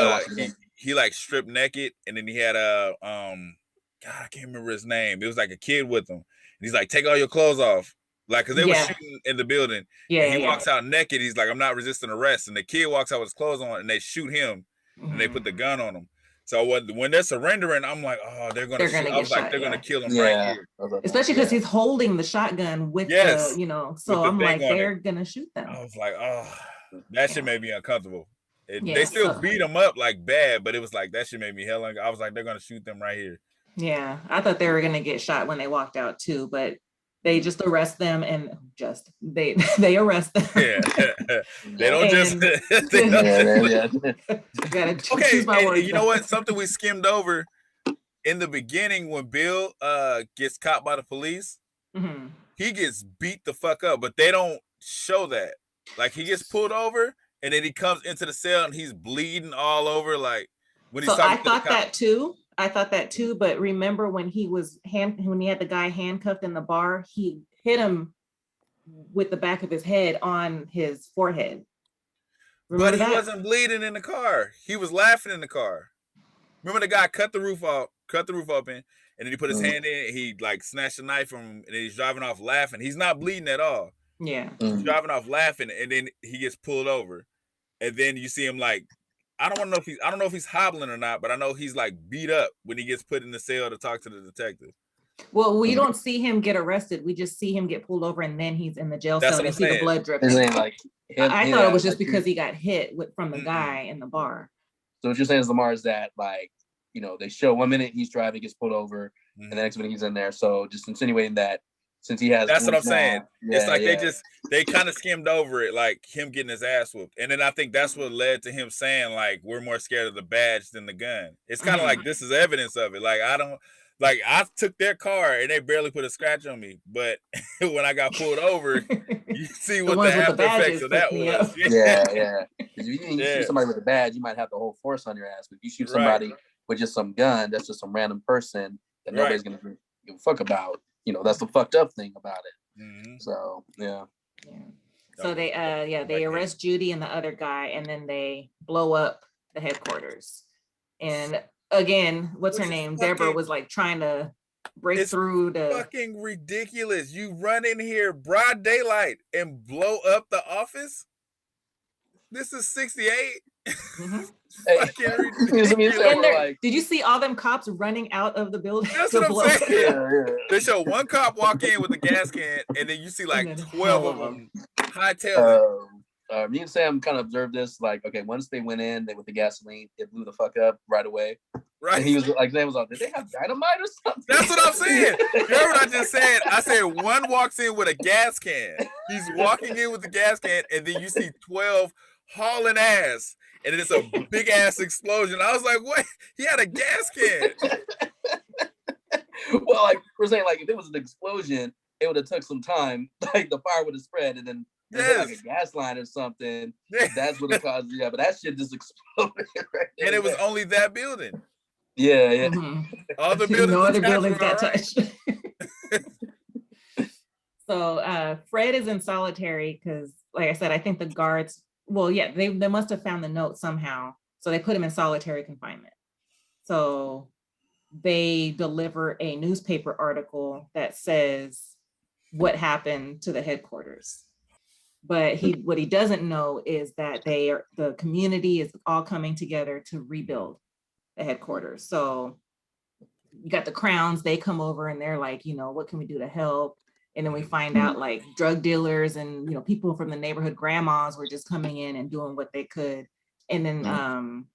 he like stripped naked, and then he had God, I can't remember his name. It was like a kid with him. And he's like, take all your clothes off. Like, because they were shooting in the building. Yeah. And he walks out naked. He's like, I'm not resisting arrest. And the kid walks out with his clothes on, and they shoot him, and they put the gun on him. So when they're surrendering, I'm like, oh, they're gonna shoot. I was like, they're gonna kill him right here. Especially because he's holding the shotgun with the, so I'm like, they're gonna shoot them. I was like, oh, that shit made me uncomfortable. They still beat him up like bad, but it was like, that shit made me hell. I was like, they're gonna shoot them right here. Yeah, I thought they were gonna get shot when they walked out too, but they just arrest them, and they arrest them. Yeah, they don't gotta choose my words. You know what? Something we skimmed over in the beginning, when Bill gets caught by the police, he gets beat the fuck up, but they don't show that. Like, he gets pulled over, and then he comes into the cell and he's bleeding all over. Like, when he's I thought that too. I thought that too, but remember when he had the guy handcuffed in the bar, he hit him with the back of his head on his forehead. Remember But he that? wasn't bleeding in the car. He was laughing in the car. Remember the guy cut the roof open, and then he put his hand in. He like snatched a knife from him, and then he's driving off laughing. He's not bleeding at all. Yeah. He's driving off laughing, and then he gets pulled over, and then you see him like, I don't know if he's hobbling or not, but I know he's like beat up when he gets put in the cell to talk to the detective. Well, we don't see him get arrested. We just see him get pulled over, and then he's in the jail cell. And you see the blood dripping. Like, I thought it was just because he got hit from the guy in the bar. So what you're saying is, Lamar, is that like, you know, they show 1 minute he's driving, gets pulled over, and the next minute he's in there. So just insinuating that since he has. That's what I'm saying. It's like yeah. they kind of skimmed over it, like him getting his ass whooped. And then I think that's what led to him saying, like, we're more scared of the badge than the gun. It's kind of like, this is evidence of it. Like, I took their car and they barely put a scratch on me. But when I got pulled over, you see what the after effects of that was. Yeah. If you shoot somebody with a badge, you might have the whole force on your ass. But if you shoot somebody with just some gun, that's just some random person that nobody's going to give a fuck about. You know, that's the fucked up thing about it. So, yeah. So they arrest Judy and the other guy, and then they blow up the headquarters. And again, what's her name? Deborah was like trying to break through the. Fucking ridiculous. You run in here broad daylight and blow up the office? This is 68. Fucking ridiculous. Did you see all them cops running out of the building? That's what I'm saying. They show one cop walk in with a gas can, and then you see like 12 of them hightail. Me and Sam kind of observed this. Like, okay, once they went in, with the gasoline, it blew the fuck up right away. Right. And he was like, Sam was like, did they have dynamite or something? That's what I'm saying. You heard what I just said? I said one walks in with a gas can. He's walking in with the gas can, and then you see 12 hauling ass, and it's a big ass explosion. I was like, what? He had a gas can. Well, like we're saying, like if it was an explosion, it would have took some time. Like the fire would have spread, and then like a gas line or something. That's what it caused. Yeah, but that shit just exploded right there. And it was only that building. Yeah. All the buildings, no other buildings got touched. So Fred is in solitary because, like I said, I think the guards. Well, yeah, they must have found the note somehow. So they put him in solitary confinement. So they deliver a newspaper article that says what happened to the headquarters. But what he doesn't know is that the community is all coming together to rebuild the headquarters. So you got the Crowns, they come over and they're like, you know, what can we do to help? And then we find out like drug dealers and, you know, people from the neighborhood, grandmas were just coming in and doing what they could. And then,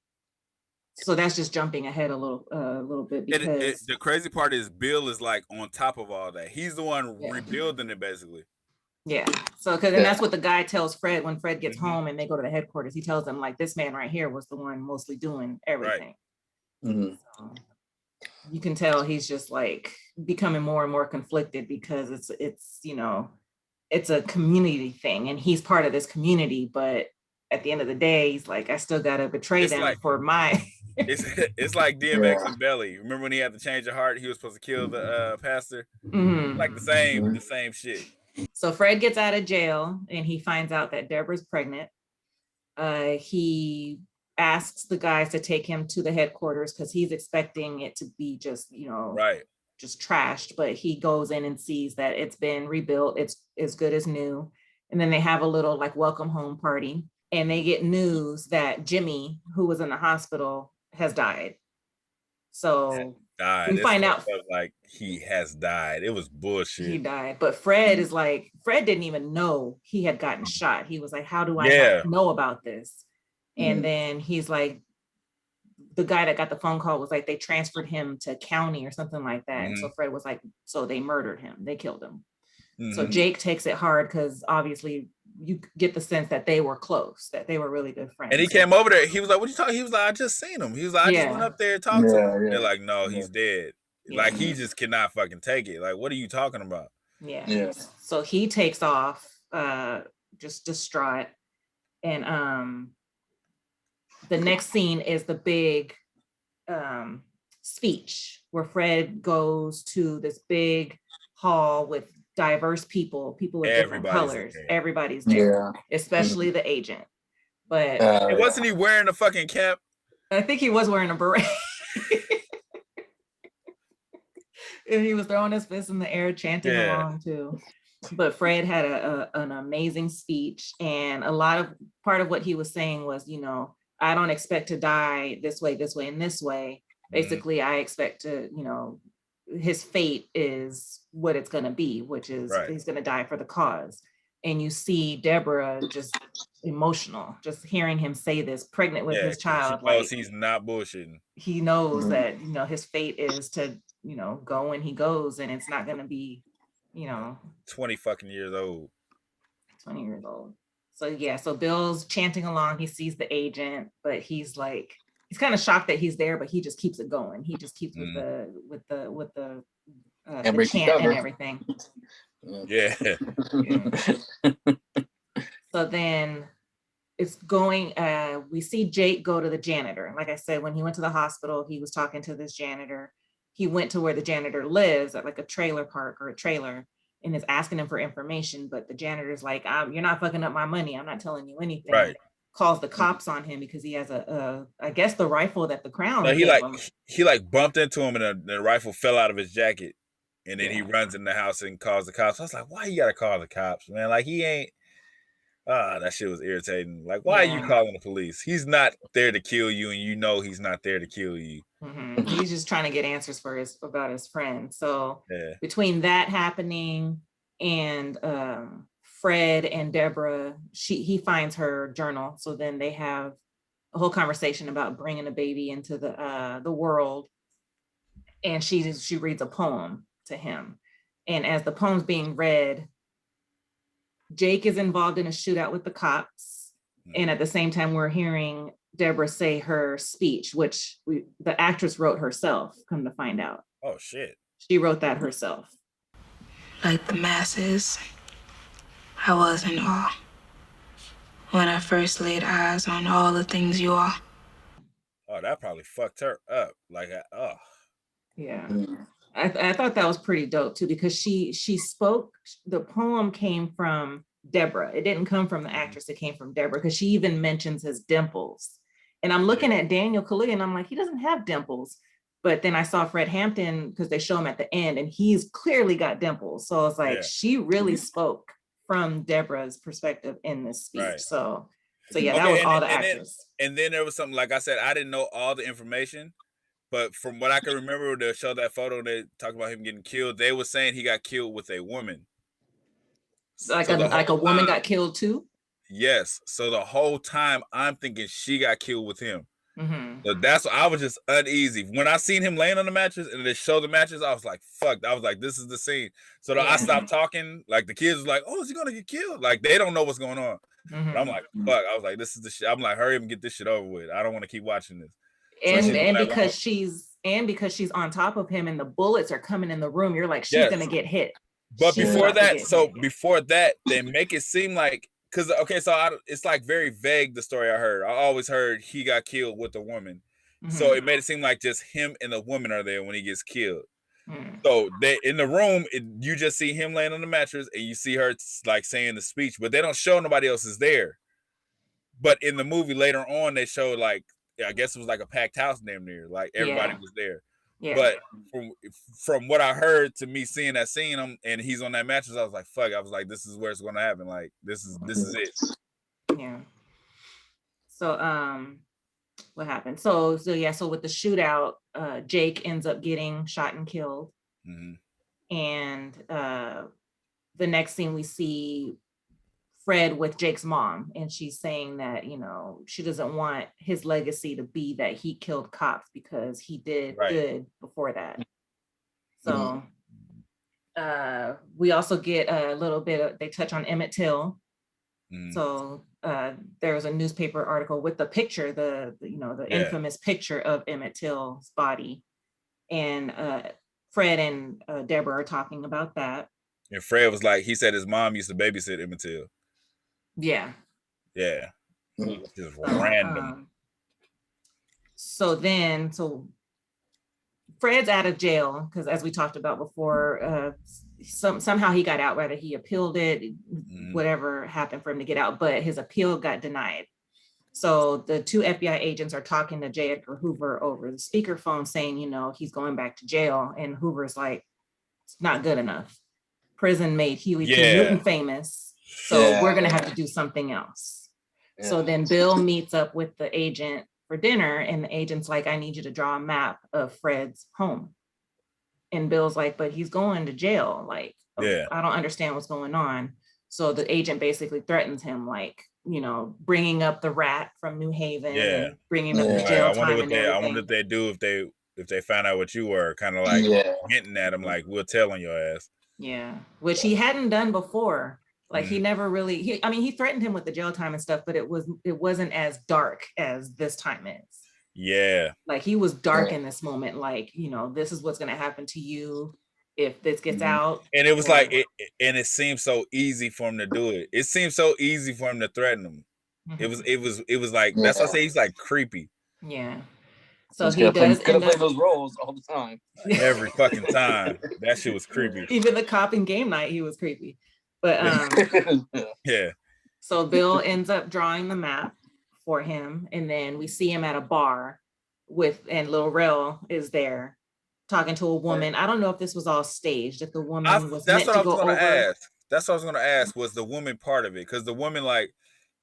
so that's just jumping ahead a little bit because the crazy part is Bill is like on top of all that. He's the one rebuilding it basically. Yeah. So, and that's what the guy tells Fred when Fred gets home and they go to the headquarters. He tells them like, this man right here was the one mostly doing everything. Right. So, you can tell he's just like becoming more and more conflicted because it's you know, it's a community thing and he's part of this community, but at the end of the day, he's like, I still gotta betray them for my. it's like DMX and Belly. Remember when he had to change the heart? He was supposed to kill the pastor. Like the same shit. So Fred gets out of jail and he finds out that Deborah's pregnant. He asks the guys to take him to the headquarters because he's expecting it to be just, you know, just trashed. But he goes in and sees that it's been rebuilt. It's as good as new. And then they have a little like welcome home party. And they get news that Jimmy, who was in the hospital, has died. So we find out like he has died. It was bullshit. He died. But Fred is like, Fred didn't even know he had gotten shot. He was like, how do I not know about this? And then he's like, the guy that got the phone call was like, they transferred him to county or something like that. And so Fred was like, so they murdered him. They killed him. So Jake takes it hard because obviously you get the sense that they were close, that they were really good friends. And he came over there. He was like, what you talking? He was like, I just seen him. He was like, I just went up there and talked to him. They're like, no, he's dead. Like, he just cannot fucking take it. Like, what are you talking about? Yeah. So he takes off, just distraught. And the next scene is the big speech where Fred goes to this big hall with diverse people of different colors. Everybody's there, especially the agent. But wasn't he wearing a fucking cap? I think he was wearing a beret. And he was throwing his fist in the air, chanting along too. But Fred had an amazing speech, and part of what he was saying was, you know, I don't expect to die this way, and this way. Basically, I expect to, you know, his fate is what it's going to be, which is he's going to die for the cause. And you see Deborah just emotional, just hearing him say this, pregnant with his child. He knows he's not bullshitting. He knows that, you know, his fate is to, you know, go when he goes, and it's not going to be, you know, 20 fucking years old. 20 years old. So yeah, so Bill's chanting along. He sees the agent, but he's kind of shocked that he's there, but he just keeps it going. He just keeps with the chant and everything. Yeah. So then it's going, we see Jake go to the janitor. Like I said, when he went to the hospital, he was talking to this janitor. He went to where the janitor lives at like a trailer park or a trailer, and is asking him for information. But the janitor's like, you're not fucking up my money. I'm not telling you anything. Right. Calls the cops on him because he has I guess the rifle that the Crown. No, he bumped into him, and the rifle fell out of his jacket, and then he runs in the house and calls the cops. I was like, why you gotta call the cops, man? Like, he ain't. That shit was irritating. Like, why are you calling the police? He's not there to kill you, and you know he's not there to kill you. Mm-hmm. He's just trying to get answers about his friend. So between that happening and Fred and Deborah, he finds her journal. So then they have a whole conversation about bringing a baby into the world, and she reads a poem to him. And as the poem's being read, Jake is involved in a shootout with the cops. And at the same time, we're hearing Deborah say her speech, which the actress wrote herself, come to find out. Oh, shit. She wrote that herself. Like the masses, I was in awe when I first laid eyes on all the things you are. Oh, that probably fucked her up. Like, Yeah. I thought that was pretty dope too, because she spoke, the poem came from Deborah. It didn't come from the actress, it came from Deborah, because she even mentions his dimples. And I'm looking at Daniel Kaluuya and I'm like, he doesn't have dimples. But then I saw Fred Hampton, because they show him at the end, and he's clearly got dimples. So it's like, she really spoke from Deborah's perspective in this speech. Right. So yeah, that was all the actors. And then there was something, like I said, I didn't know all the information. But from what I can remember, they showed that photo, they talked about him getting killed. They were saying he got killed with a woman. Like a woman got killed too? Yes. So the whole time I'm thinking she got killed with him. Mm-hmm. So that's why I was just uneasy. When I seen him laying on the mattress and they showed the mattress, I was like, fuck. I was like, this is the scene. So I stopped talking. Like, the kids was like, oh, is he going to get killed? Like, they don't know what's going on. Mm-hmm. But I'm like, fuck. I was like, this is the shit. I'm like, hurry up and get this shit over with. I don't want to keep watching this. And because she's on top of him and the bullets are coming in the room, you're like, she's gonna get hit. But before that, they make it seem like, because it's like very vague, the story I heard. I always heard he got killed with a woman. Mm-hmm. So it made it seem like just him and the woman are there when he gets killed. Mm. So they in the room, you just see him laying on the mattress and you see her like saying the speech, but they don't show nobody else is there. But in the movie later on, they showed like, I guess it was like a packed house damn near, like everybody was there. Yeah. But from what I heard, to me seeing that scene, and he's on that mattress, I was like, fuck. I was like, this is where it's going to happen. Like, this is it. Yeah. So what happened? So with the shootout, Jake ends up getting shot and killed. Mm-hmm. And the next scene we see Fred with Jake's mom, and she's saying that, you know, she doesn't want his legacy to be that he killed cops, because he did good before that. So we also get a little bit of, they touch on Emmett Till. So there was a newspaper article with the picture, the infamous picture of Emmett Till's body, and Fred and Deborah are talking about that. And Fred was like, he said his mom used to babysit Emmett Till. Yeah. Just random. So Fred's out of jail because, as we talked about before, somehow he got out, whether he appealed it, whatever happened for him to get out, but his appeal got denied. So the 2 FBI agents are talking to J. Edgar Hoover over the speakerphone saying, you know, he's going back to jail. And Hoover's like, it's not good enough. Prison made Huey P. Newton famous. So we're going to have to do something else. Yeah. So then Bill meets up with the agent for dinner, and the agent's like, I need you to draw a map of Fred's home. And Bill's like, but he's going to jail. Like, I don't understand what's going on. So the agent basically threatens him, like, you know, bringing up the rat from New Haven, and bringing up the jail time. I wonder what they do if they find out what you were, kind of like hinting at him, like, we'll tell on your ass. Yeah, which he hadn't done before. Like he never really, he threatened him with the jail time and stuff, but it wasn't as dark as this time is. Yeah. Like he was dark in this moment. Like, you know, this is what's going to happen to you if this gets out. And it was like, it seemed so easy for him to do it. It seemed so easy for him to threaten him. It was like, that's why I say he's like creepy. Yeah. So he does play those roles all the time. Every fucking time. That shit was creepy. Even the cop in Game Night, he was creepy. But yeah. So Bill ends up drawing the map for him, and then we see him at a bar and Lil Rel is there talking to a woman. I don't know if this was all staged, if the woman was meant to go over. That's what I was gonna ask, was the woman part of it? Because the woman like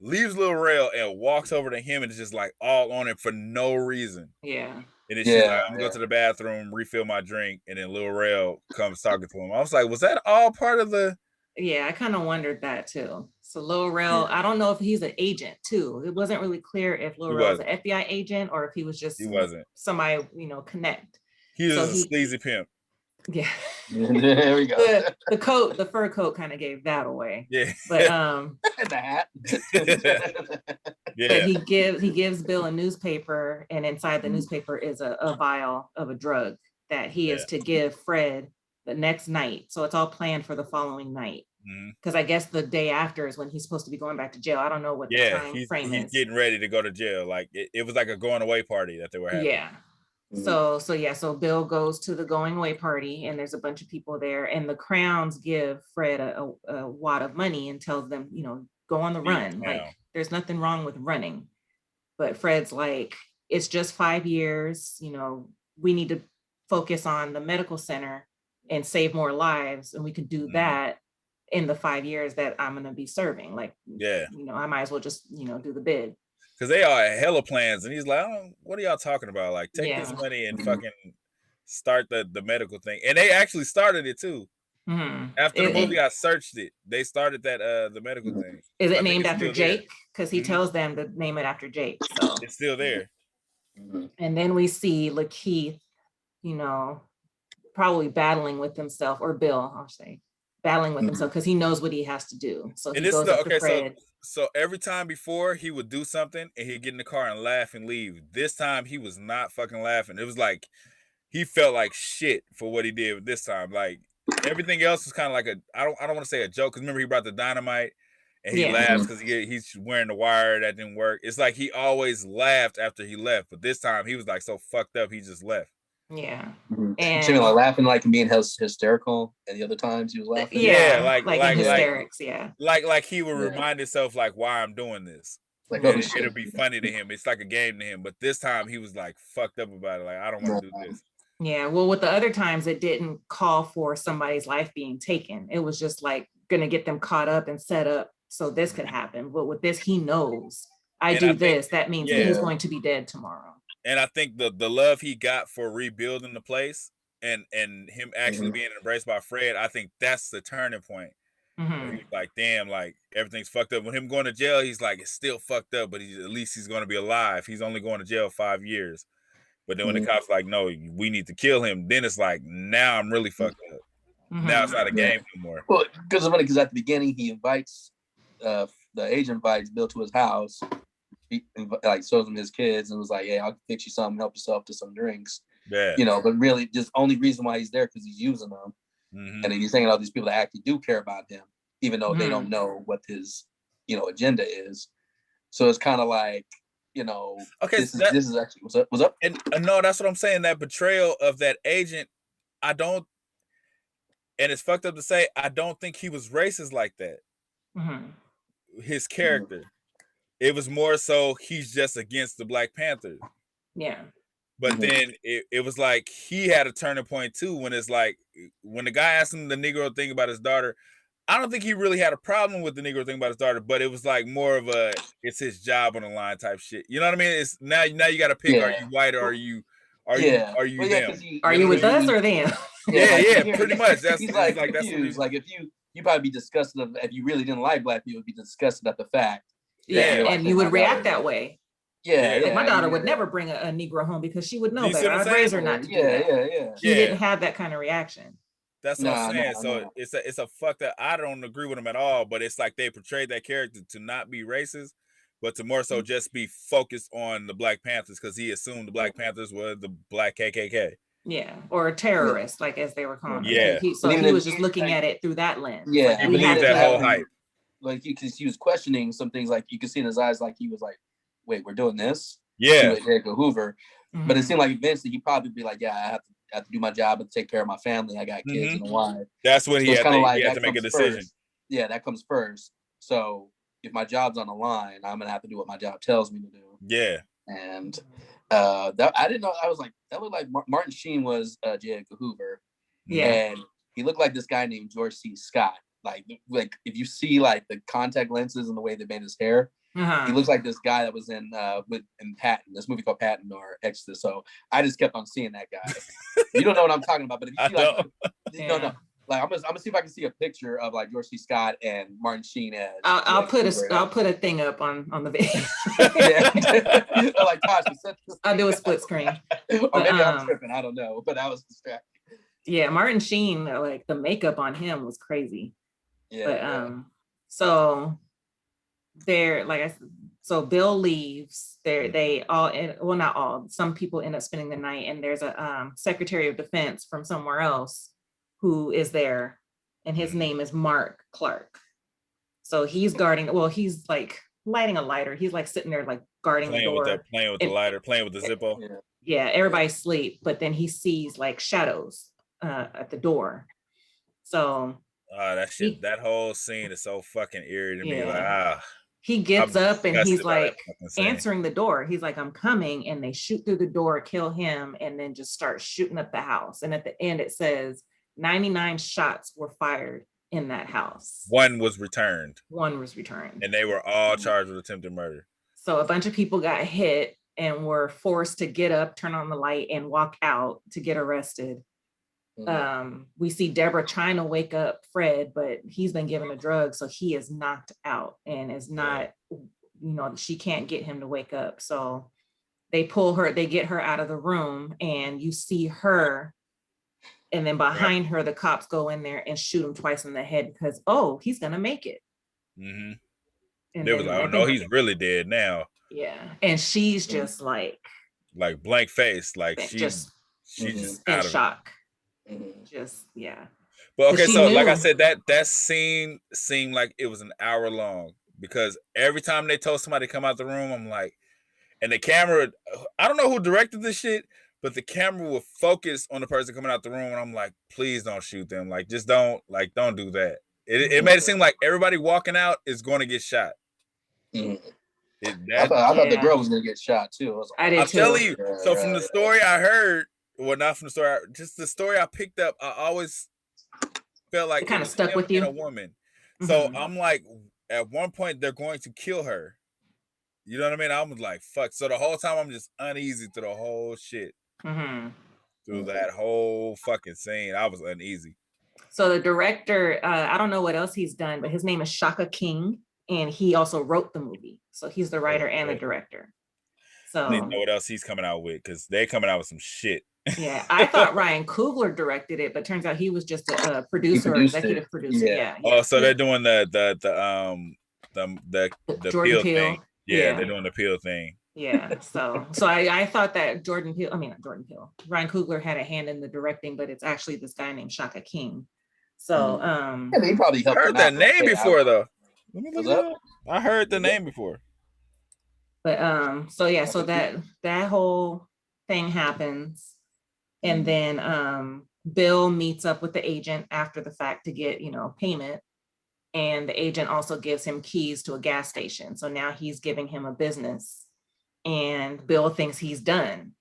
leaves Lil Rel and walks over to him and is just like all on it for no reason. Yeah. And then she's like, I'm gonna go to the bathroom, refill my drink, and then Lil Rel comes talking to him. I was like, was that all part of the? Yeah, I kind of wondered that too. So Lil Rel, I don't know if he's an agent too. It wasn't really clear if Lil Rel was an FBI agent or if he was just somebody, you know, connect. He was a sleazy pimp. Yeah. There we go. The fur coat kind of gave that away. Yeah. But the hat. Yeah. But he gives Bill a newspaper, and inside the newspaper is a vial of a drug that he is to give Fred the next night. So it's all planned for the following night. Because I guess the day after is when he's supposed to be going back to jail. I don't know what the time frame is. He's getting ready to go to jail. Like it was like a going away party that they were having. Yeah. So Bill goes to the going away party, and there's a bunch of people there, and the Crowns give Fred a wad of money and tells them, you know, go on the run. Like there's nothing wrong with running. But Fred's like, it's just 5 years, you know, we need to focus on the medical center and save more lives, and we could do that in the 5 years that I'm going to be serving. Like, you know, I might as well just, you know, do the bid. Because they are hella plans, and he's like, what are y'all talking about? Like, take this money and fucking start the medical thing. And they actually started it too. After the movie, I searched it. They started that the medical thing. Is it named after Jake? Because he tells them to name it after Jake. So it's still there. And then we see Lakeith, you know, probably battling with himself, or Bill, I'll say, battling with himself because he knows what he has to do. So he goes up to Fred. So every time before he would do something and he'd get in the car and laugh and leave. This time he was not fucking laughing. It was like he felt like shit for what he did this time. Like everything else was kind of like I don't want to say a joke, because remember he brought the dynamite and he laughs because he's wearing the wire that didn't work. It's like he always laughed after he left, but this time he was like so fucked up he just left. Yeah. And so like laughing, like being hysterical, and the other times he was laughing. Like hysterics. Like he would remind himself like why I'm doing this. Like it'll be funny to him. It's like a game to him. But this time he was like fucked up about it. Like I don't want to do this. Yeah. Well, with the other times it didn't call for somebody's life being taken. It was just like gonna get them caught up and set up so this could happen. But with this, he knows I think that means he's going to be dead tomorrow. And I think the love he got for rebuilding the place and him actually being embraced by Fred, I think that's the turning point. He's like, damn, like everything's fucked up. When him going to jail, he's like, it's still fucked up, but at least he's going to be alive. He's only going to jail 5 years. But then when the cops like, no, we need to kill him, then it's like, now I'm really fucked up. Now it's not a game anymore. Well, because at the beginning he invites the agent invites Bill to his house. He like shows him his kids and was like, "Hey, I'll fix you something, help yourself to some drinks." Yeah, you know, but really, just only reason why he's there because he's using them, and then he's hanging out with these people that actually do care about him, even though they don't know what his, you know, agenda is. So it's kind of like you know, Okay, this is actually what's up. And no, that's what I'm saying. That betrayal of that agent, I don't, and it's fucked up to say, I don't think he was racist like that. His character, it was more so he's just against the Black Panthers. Yeah. But then it was like he had a turning point too, when it's like when the guy asked him the Negro thing about his daughter. I don't think he really had a problem with the Negro thing about his daughter, but it was like more of a it's his job on the line type shit. You know what I mean? It's now you got to pick: are you white or are you them? Are you with us or them? Yeah, pretty much. That's he's like that's confused. Like if you probably be disgusted if you really didn't like Black people, be disgusted at the fact. Yeah, and you would react that way. Yeah, like my daughter would never bring a Negro home because she would know better. I'd raise her not to do that. He didn't have that kind of reaction. That's what I'm saying. So it's a fuck that I don't agree with him at all. But it's like they portrayed that character to not be racist, but to more so just be focused on the Black Panthers because he assumed the Black Panthers were the Black KKK. Yeah, or a terrorist, like as they were calling him. Yeah. So he was just looking at it through that lens. Yeah, like, he believed that whole hype. Like because he was questioning some things, like you could see in his eyes, like he was like, "Wait, we're doing this." Yeah, Edgar Hoover. But it seemed like eventually he'd probably be like, "Yeah, I have to do my job and take care of my family. I got kids and a wife." That's when so he had to make a decision. First. Yeah, that comes first. So if my job's on the line, I'm gonna have to do what my job tells me to do. Yeah. And that I didn't know. I was like, that looked like Martin Sheen was J. Edgar Hoover. Yeah. And he looked like this guy named George C. Scott. Like if you see like the contact lenses and the way they made his hair, he looks like this guy that was in Patton, this movie called Patton or Exodus. So I just kept on seeing that guy. You don't know what I'm talking about, but if you see no. Like I'm gonna see if I can see a picture of like George C. Scott and Martin Sheen as. I'll put a thing up on the video. Like gosh, I'll do a split screen. Or maybe I'm tripping. I don't know, but I was distracted. Yeah, Martin Sheen, like the makeup on him was crazy. Yeah. But so they're like I said, so Bill leaves. They all well, not all. Some people end up spending the night, and there's a Secretary of Defense from somewhere else who is there, and his name is Mark Clark. So he's guarding. Well, he's like lighting a lighter. He's like sitting there, like guarding the door, playing with the lighter, playing with the Zippo. Yeah, everybody's asleep, but then he sees like shadows at the door. So that shit, that whole scene is so fucking eerie to me. Like he gets up and he's like answering the door. He's like, "I'm coming," and they shoot through the door, kill him, and then just start shooting up the house. And at the end, it says 99 shots were fired in that house. One was returned. And they were all charged with attempted murder. So a bunch of people got hit and were forced to get up, turn on the light, and walk out to get arrested. We see Deborah trying to wake up Fred, but he's been given a drug, so he is knocked out and is not, she can't get him to wake up. So they get her out of the room, and you see her, and then behind her, the cops go in there and shoot him twice in the head because, he's gonna make it. And they was like, "Oh no, he's really dead now." Yeah, and she's just like blank face, like she's just in shock. But okay, so like I said, that scene seemed like it was an hour long because every time they told somebody to come out the room, I'm like, and the camera, I don't know who directed this shit, but the camera would focus on the person coming out the room, and I'm like, please don't shoot them, like just don't do that. It made it seem like everybody walking out is going to get shot. I thought the girl was going to get shot too. I'm telling you. So from the story I heard. Well, not from the story. Just the story I picked up. I always felt like it kind of stuck with you. A woman. So I'm like, at one point they're going to kill her. You know what I mean? I was like, fuck. So the whole time I'm just uneasy through the whole shit. Through that whole fucking scene, I was uneasy. So the director, I don't know what else he's done, but his name is Shaka King, and he also wrote the movie. So he's the writer and the director. So I need to know what else he's coming out with because they're coming out with some shit. Yeah, I thought Ryan Coogler directed it, but turns out he was just a producer, executive producer. Yeah. Oh, so they're doing the Jordan Peele thing. Yeah, they're doing the Peele thing. Yeah. So I thought that Ryan Coogler had a hand in the directing, but it's actually this guy named Shaka King. So he probably helped. I heard that name before though. Let me look it up. I heard the name before. But so yeah, so that whole thing happens, and then Bill meets up with the agent after the fact to get, payment. And the agent also gives him keys to a gas station. So now he's giving him a business, and Bill thinks he's done.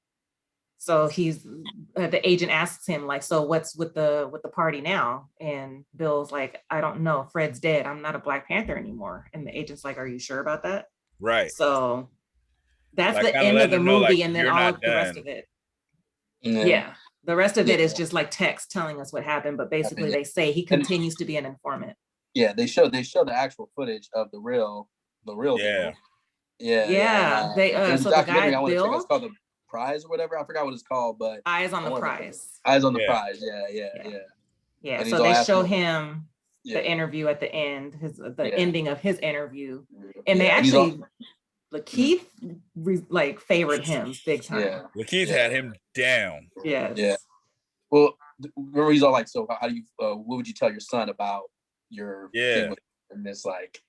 So the agent asks him, like, so what's with the party now? And Bill's like, I don't know. Fred's dead. I'm not a Black Panther anymore. And the agent's like, are you sure about that? Right. So that's Like, the kinda end of letting the them know, movie, like, and then you're all not of the rest done. of it. Yeah. Yeah. The rest of it is just like text telling us what happened, but basically they say he continues to be an informant. Yeah, they show the actual footage of the real Yeah. Bill. Yeah. They There's so a the documentary guy I want to check. Bill, It's called The Prize or whatever. I forgot what it's called, but Eyes on the Prize. Eyes on the Yeah. Prize. Yeah. Yeah, And so he's all they asking show him- him the interview at the end, the Yeah. ending of his interview, and they Yeah, and he's all- actually, Lakeith like favored him big time. Yeah. Lakeith had him down. Yes. Yeah. Well, remember he's all like, so how do you? What would you tell your son about your thing with? And it's like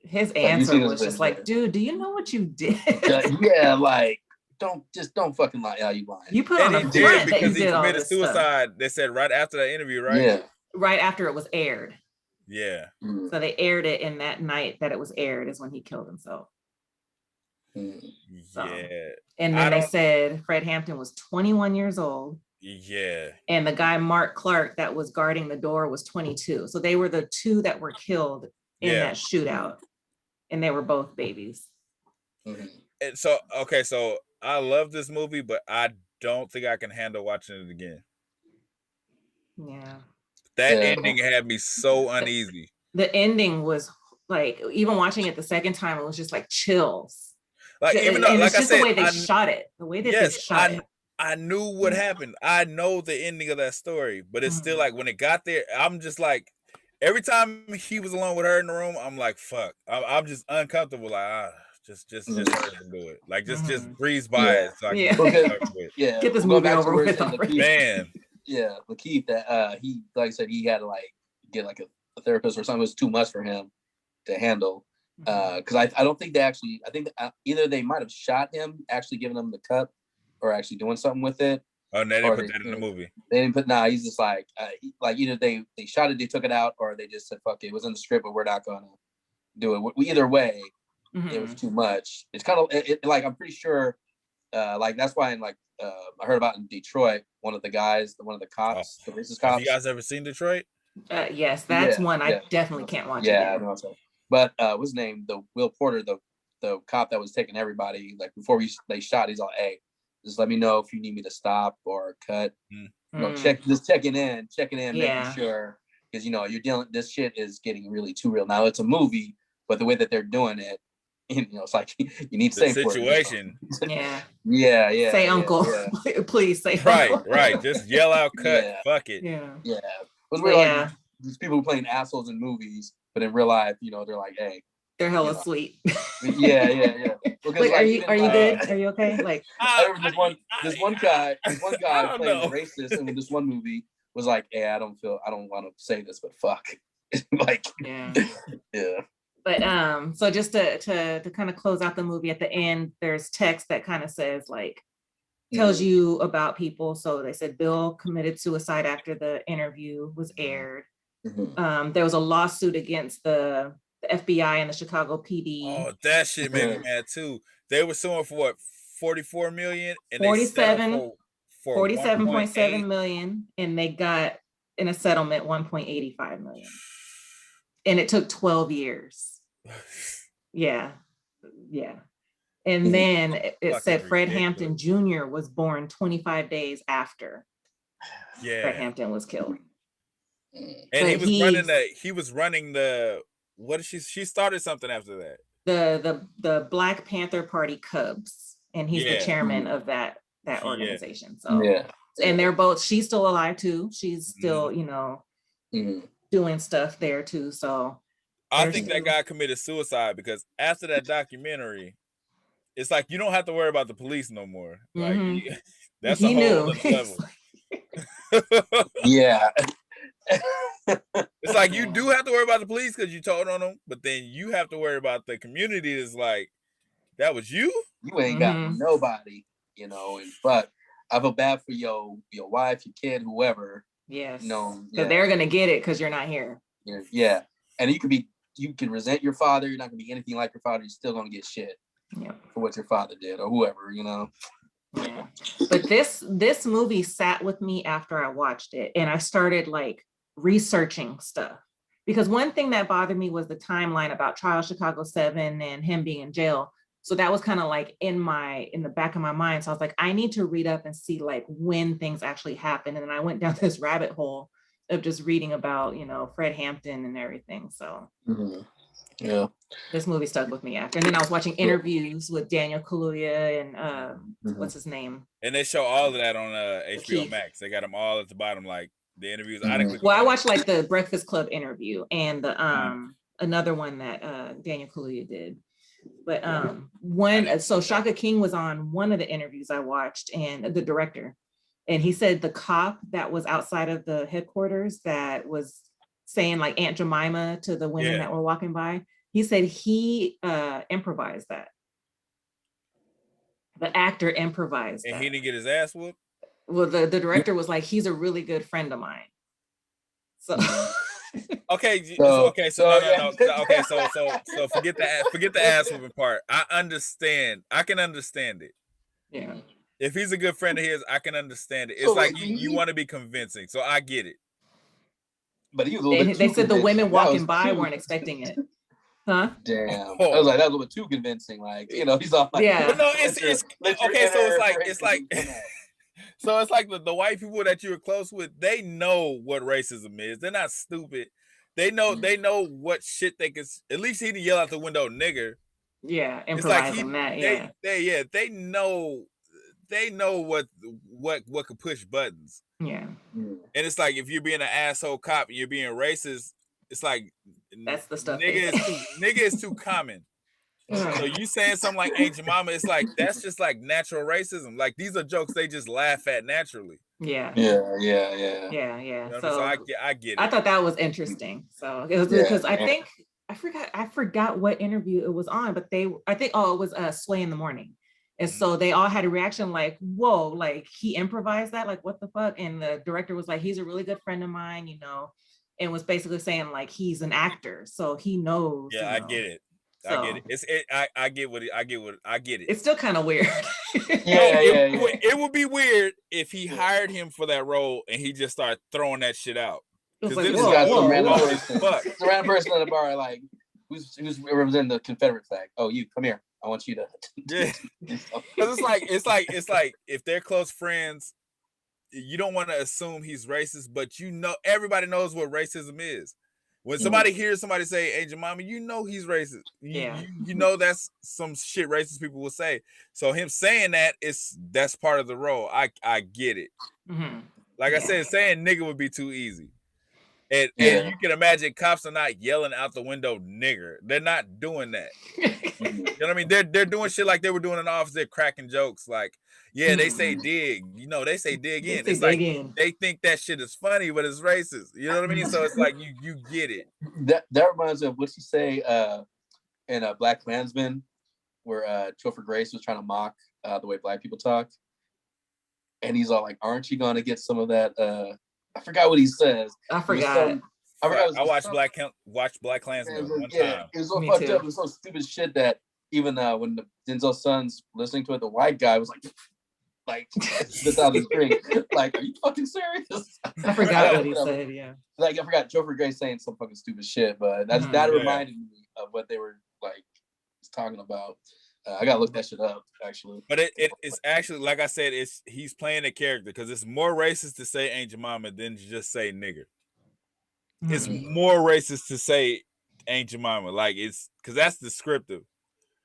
his you answer seen his was just video. like, dude, do you know what you did? like don't fucking lie. How you lying? You put And on he a did front that you because he did all committed this stuff. suicide. They said right after that interview, right? Yeah. Right after it was aired. Yeah. So they aired it, and that night that it was aired is when he killed himself. So, Yeah. and then they said Fred Hampton was 21 years old. Yeah. And the guy, Mark Clark, that was guarding the door was 22. So they were the two that were killed in that shootout. And they were both babies. And so, okay, so I love this movie, but I don't think I can handle watching it again. Yeah. That ending had me so uneasy. The ending was like, even watching it the second time, it was just like chills. Like, even though, and like it's just I said, the way they shot it. The way that they shot it. I knew what happened. I know the ending of that story, but it's still like when it got there, I'm just like, every time he was alone with her in the room, I'm like, fuck. I'm just uncomfortable. Like, just let him do it. Like, just breeze by it so I can get this movie over with. Man. Yeah, Lakeith, that he, like I said, he had to like get like a therapist or something. It was too much for him to handle. Because I don't think I think either they might have shot him, actually giving him the cup, or actually doing something with it. Oh, they didn't put that in the movie. They didn't put. Nah, he's just like either they shot it, they took it out, or they just said fuck it. It was in the script, but we're not gonna do it. Either way, it was too much. It's kind of like I'm pretty sure. Like that's why I heard about in Detroit, one of the cops, the racist cops. Have you guys ever seen Detroit? Yes, that's one I definitely can't watch. Yeah, I know. But what's his name? The Will Porter, the cop that was taking everybody, like before they shot, he's all, hey, just let me know if you need me to stop or cut. Checking in, making sure, because this shit is getting really too real. Now it's a movie, but the way that they're doing it, it's like you need to say situation. Yeah. Say Yeah, uncle. yeah. Please say uncle. Right. Just yell out, cut. Fuck it. Yeah. It was weird, like these people playing assholes in movies, but in real life, they're like, hey. They're hella sweet. Yeah. Like, are you good? Are you okay? Like, I remember this one guy playing a racist in this one movie was like, hey, I don't want to say this, but fuck. Like, yeah. But so just to kind of close out the movie, at the end, there's text that kind of says like, tells you about people. So they said Bill committed suicide after the interview was aired. There was a lawsuit against the FBI and the Chicago PD. Oh, that shit made me mad too. They were suing for what, 44 million, and 47.7 million, and they got in a settlement 1.85 million. And it took 12 years. Yeah. And then it said Fred Hampton Jr. was born 25 days after Fred Hampton was killed. And he was running the what did she started something after that. The Black Panther Party Cubs, and he's the chairman of that organization. So and they're both, she's still alive too. She's still, doing stuff there too. So I think that guy committed suicide because after that documentary, it's like you don't have to worry about the police no more. Like that's a whole other level. Yeah. It's like you do have to worry about the police because you told on them, but then you have to worry about the community. Is like That was you? You ain't got nobody, you know. But I feel bad for your wife, your kid, whoever. Yes. No, because they're gonna get it because you're not here. Yeah, and you can resent your father. You're not gonna be anything like your father. You're still gonna get shit for what your father did or whoever, you know. Yeah. But this movie sat with me after I watched it, and I started like researching stuff, because one thing that bothered me was the timeline about Trial Chicago 7 and him being in jail. So that was kind of like in the back of my mind. So I was like, I need to read up and see like when things actually happened. And then I went down this rabbit hole of just reading about, you know, Fred Hampton and everything. So yeah, this movie stuck with me after. And then I was watching interviews with Daniel Kaluuya and what's his name? And they show all of that on HBO Max. They got them all at the bottom, like the interviews. Well, I watched like the Breakfast Club interview and the another one that Daniel Kaluuya did. But so Shaka King was on one of the interviews I watched, and the director, and he said the cop that was outside of the headquarters that was saying like Aunt Jemima to the women that were walking by, he said he improvised that. The actor improvised and that. he didn't get his ass whooped? Well, the director was like, he's a really good friend of mine. So So forget the ass whooping part. I can understand it. Yeah. If he's a good friend of his, I can understand it. It's like you want to be convincing, so I get it. But he was a little bit they said the women walking by cute. weren't expecting it. Huh? Damn. I was like, that was a little bit too convincing. Like, you know, he's all like, But no, it's okay. So it's like so it's like the white people that you're close with, they know what racism is. They're not stupid. They know what shit they can. At least he didn't yell out the window, nigger. Yeah, improvising that. Yeah, they know what could push buttons. Yeah, and it's like if you're being an asshole cop and you're being racist, it's like that's the stuff. Nigga is too common. So you saying something like Aunt Jemima, it's like that's just like natural racism. Like these are jokes they just laugh at naturally. Yeah. You know, so I get it. I thought that was interesting. So it was because I think I forgot what interview it was on, but it was Sway in the Morning. And so they all had a reaction like, whoa, like he improvised that, like what the fuck? And the director was like, he's a really good friend of mine, you know, and was basically saying like he's an actor, so he knows. Yeah, I get it. So, I get it. I get it. It's still kind of weird. It would be weird if he hired him for that role and he just started throwing that shit out. Because like, some random person at the bar, like who's representing the Confederate flag. Oh, you come here. I want you to. Because it's like if they're close friends, you don't want to assume he's racist, but you know everybody knows what racism is. When somebody hears somebody say, "Hey, Jemima," you know he's racist. You know that's some shit racist people will say. So him saying that's part of the role. I get it. Mm-hmm. Like I said, saying nigga would be too easy. And you can imagine cops are not yelling out the window nigger. They're not doing that. You know what I mean? They're doing shit like they were doing in the office. They're cracking jokes like, they say dig. You know, they say dig in. It's like they think that shit is funny, but it's racist. You know what I mean? So it's like you get it. That reminds me of what you say in Black Klansman, where Topher Grace was trying to mock the way black people talk. And he's all like, aren't you gonna get some of that I forgot what he says. I forgot. I watched Black Klansman one time. It was so fucked up. It was so stupid shit that even when Denzel's son's listening to it, the white guy was like this out of the screen. Like, are you fucking serious? I forgot what he said. Yeah. Like I forgot Topher Grace saying some fucking stupid shit, but that reminded me of what they were like talking about. I gotta look that shit up, actually. But it's actually, like I said, he's playing a character because it's more racist to say Aunt Jemima than to just say nigger. Mm-hmm. It's more racist to say Aunt Jemima, like it's because that's descriptive,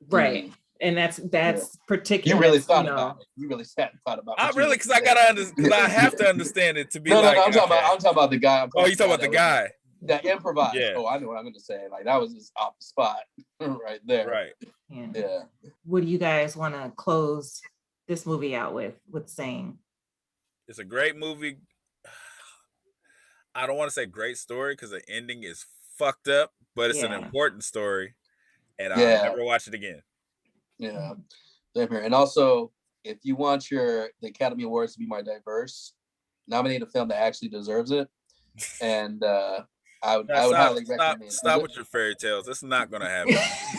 right? And that's particular. You really thought about it. You really sat and thought about it. Not really, because I gotta understand. Because I have to understand it to be no, I'm talking about the guy. You talking about the guy that improvised? Yeah. Oh, I know what I'm gonna say. Like that was just off the spot, right there. Right. Yeah. What do you guys want to close this movie out with saying? It's a great movie. I don't want to say great story because the ending is fucked up, but it's an important story, and I'll never watch it again. Yeah. Same here. And also, if you want the Academy Awards to be more diverse, nominate a film that actually deserves it. And I would highly recommend. Stop with your fairy tales. That's not gonna happen.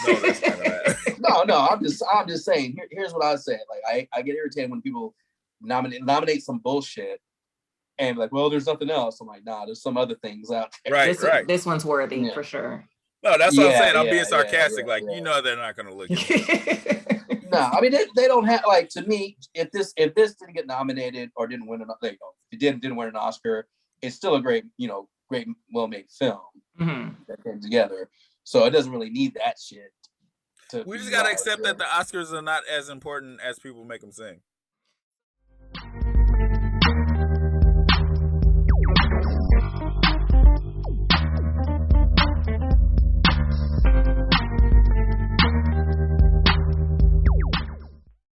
No, that's not gonna happen. No. I'm just saying. Here's what I was saying. Like I get irritated when people nominate some bullshit and like, well, there's nothing else. I'm like, nah, there's some other things out there. Right. This one's worthy for sure. No, that's what I'm saying. I'm being sarcastic. You know they're not gonna look at it. No, I mean they don't have, like, to me, if this didn't get nominated or didn't win if it didn't win an Oscar, it's still a great well-made film that came together. So it doesn't really need that shit. We just gotta accept that the Oscars are not as important as people make them seem.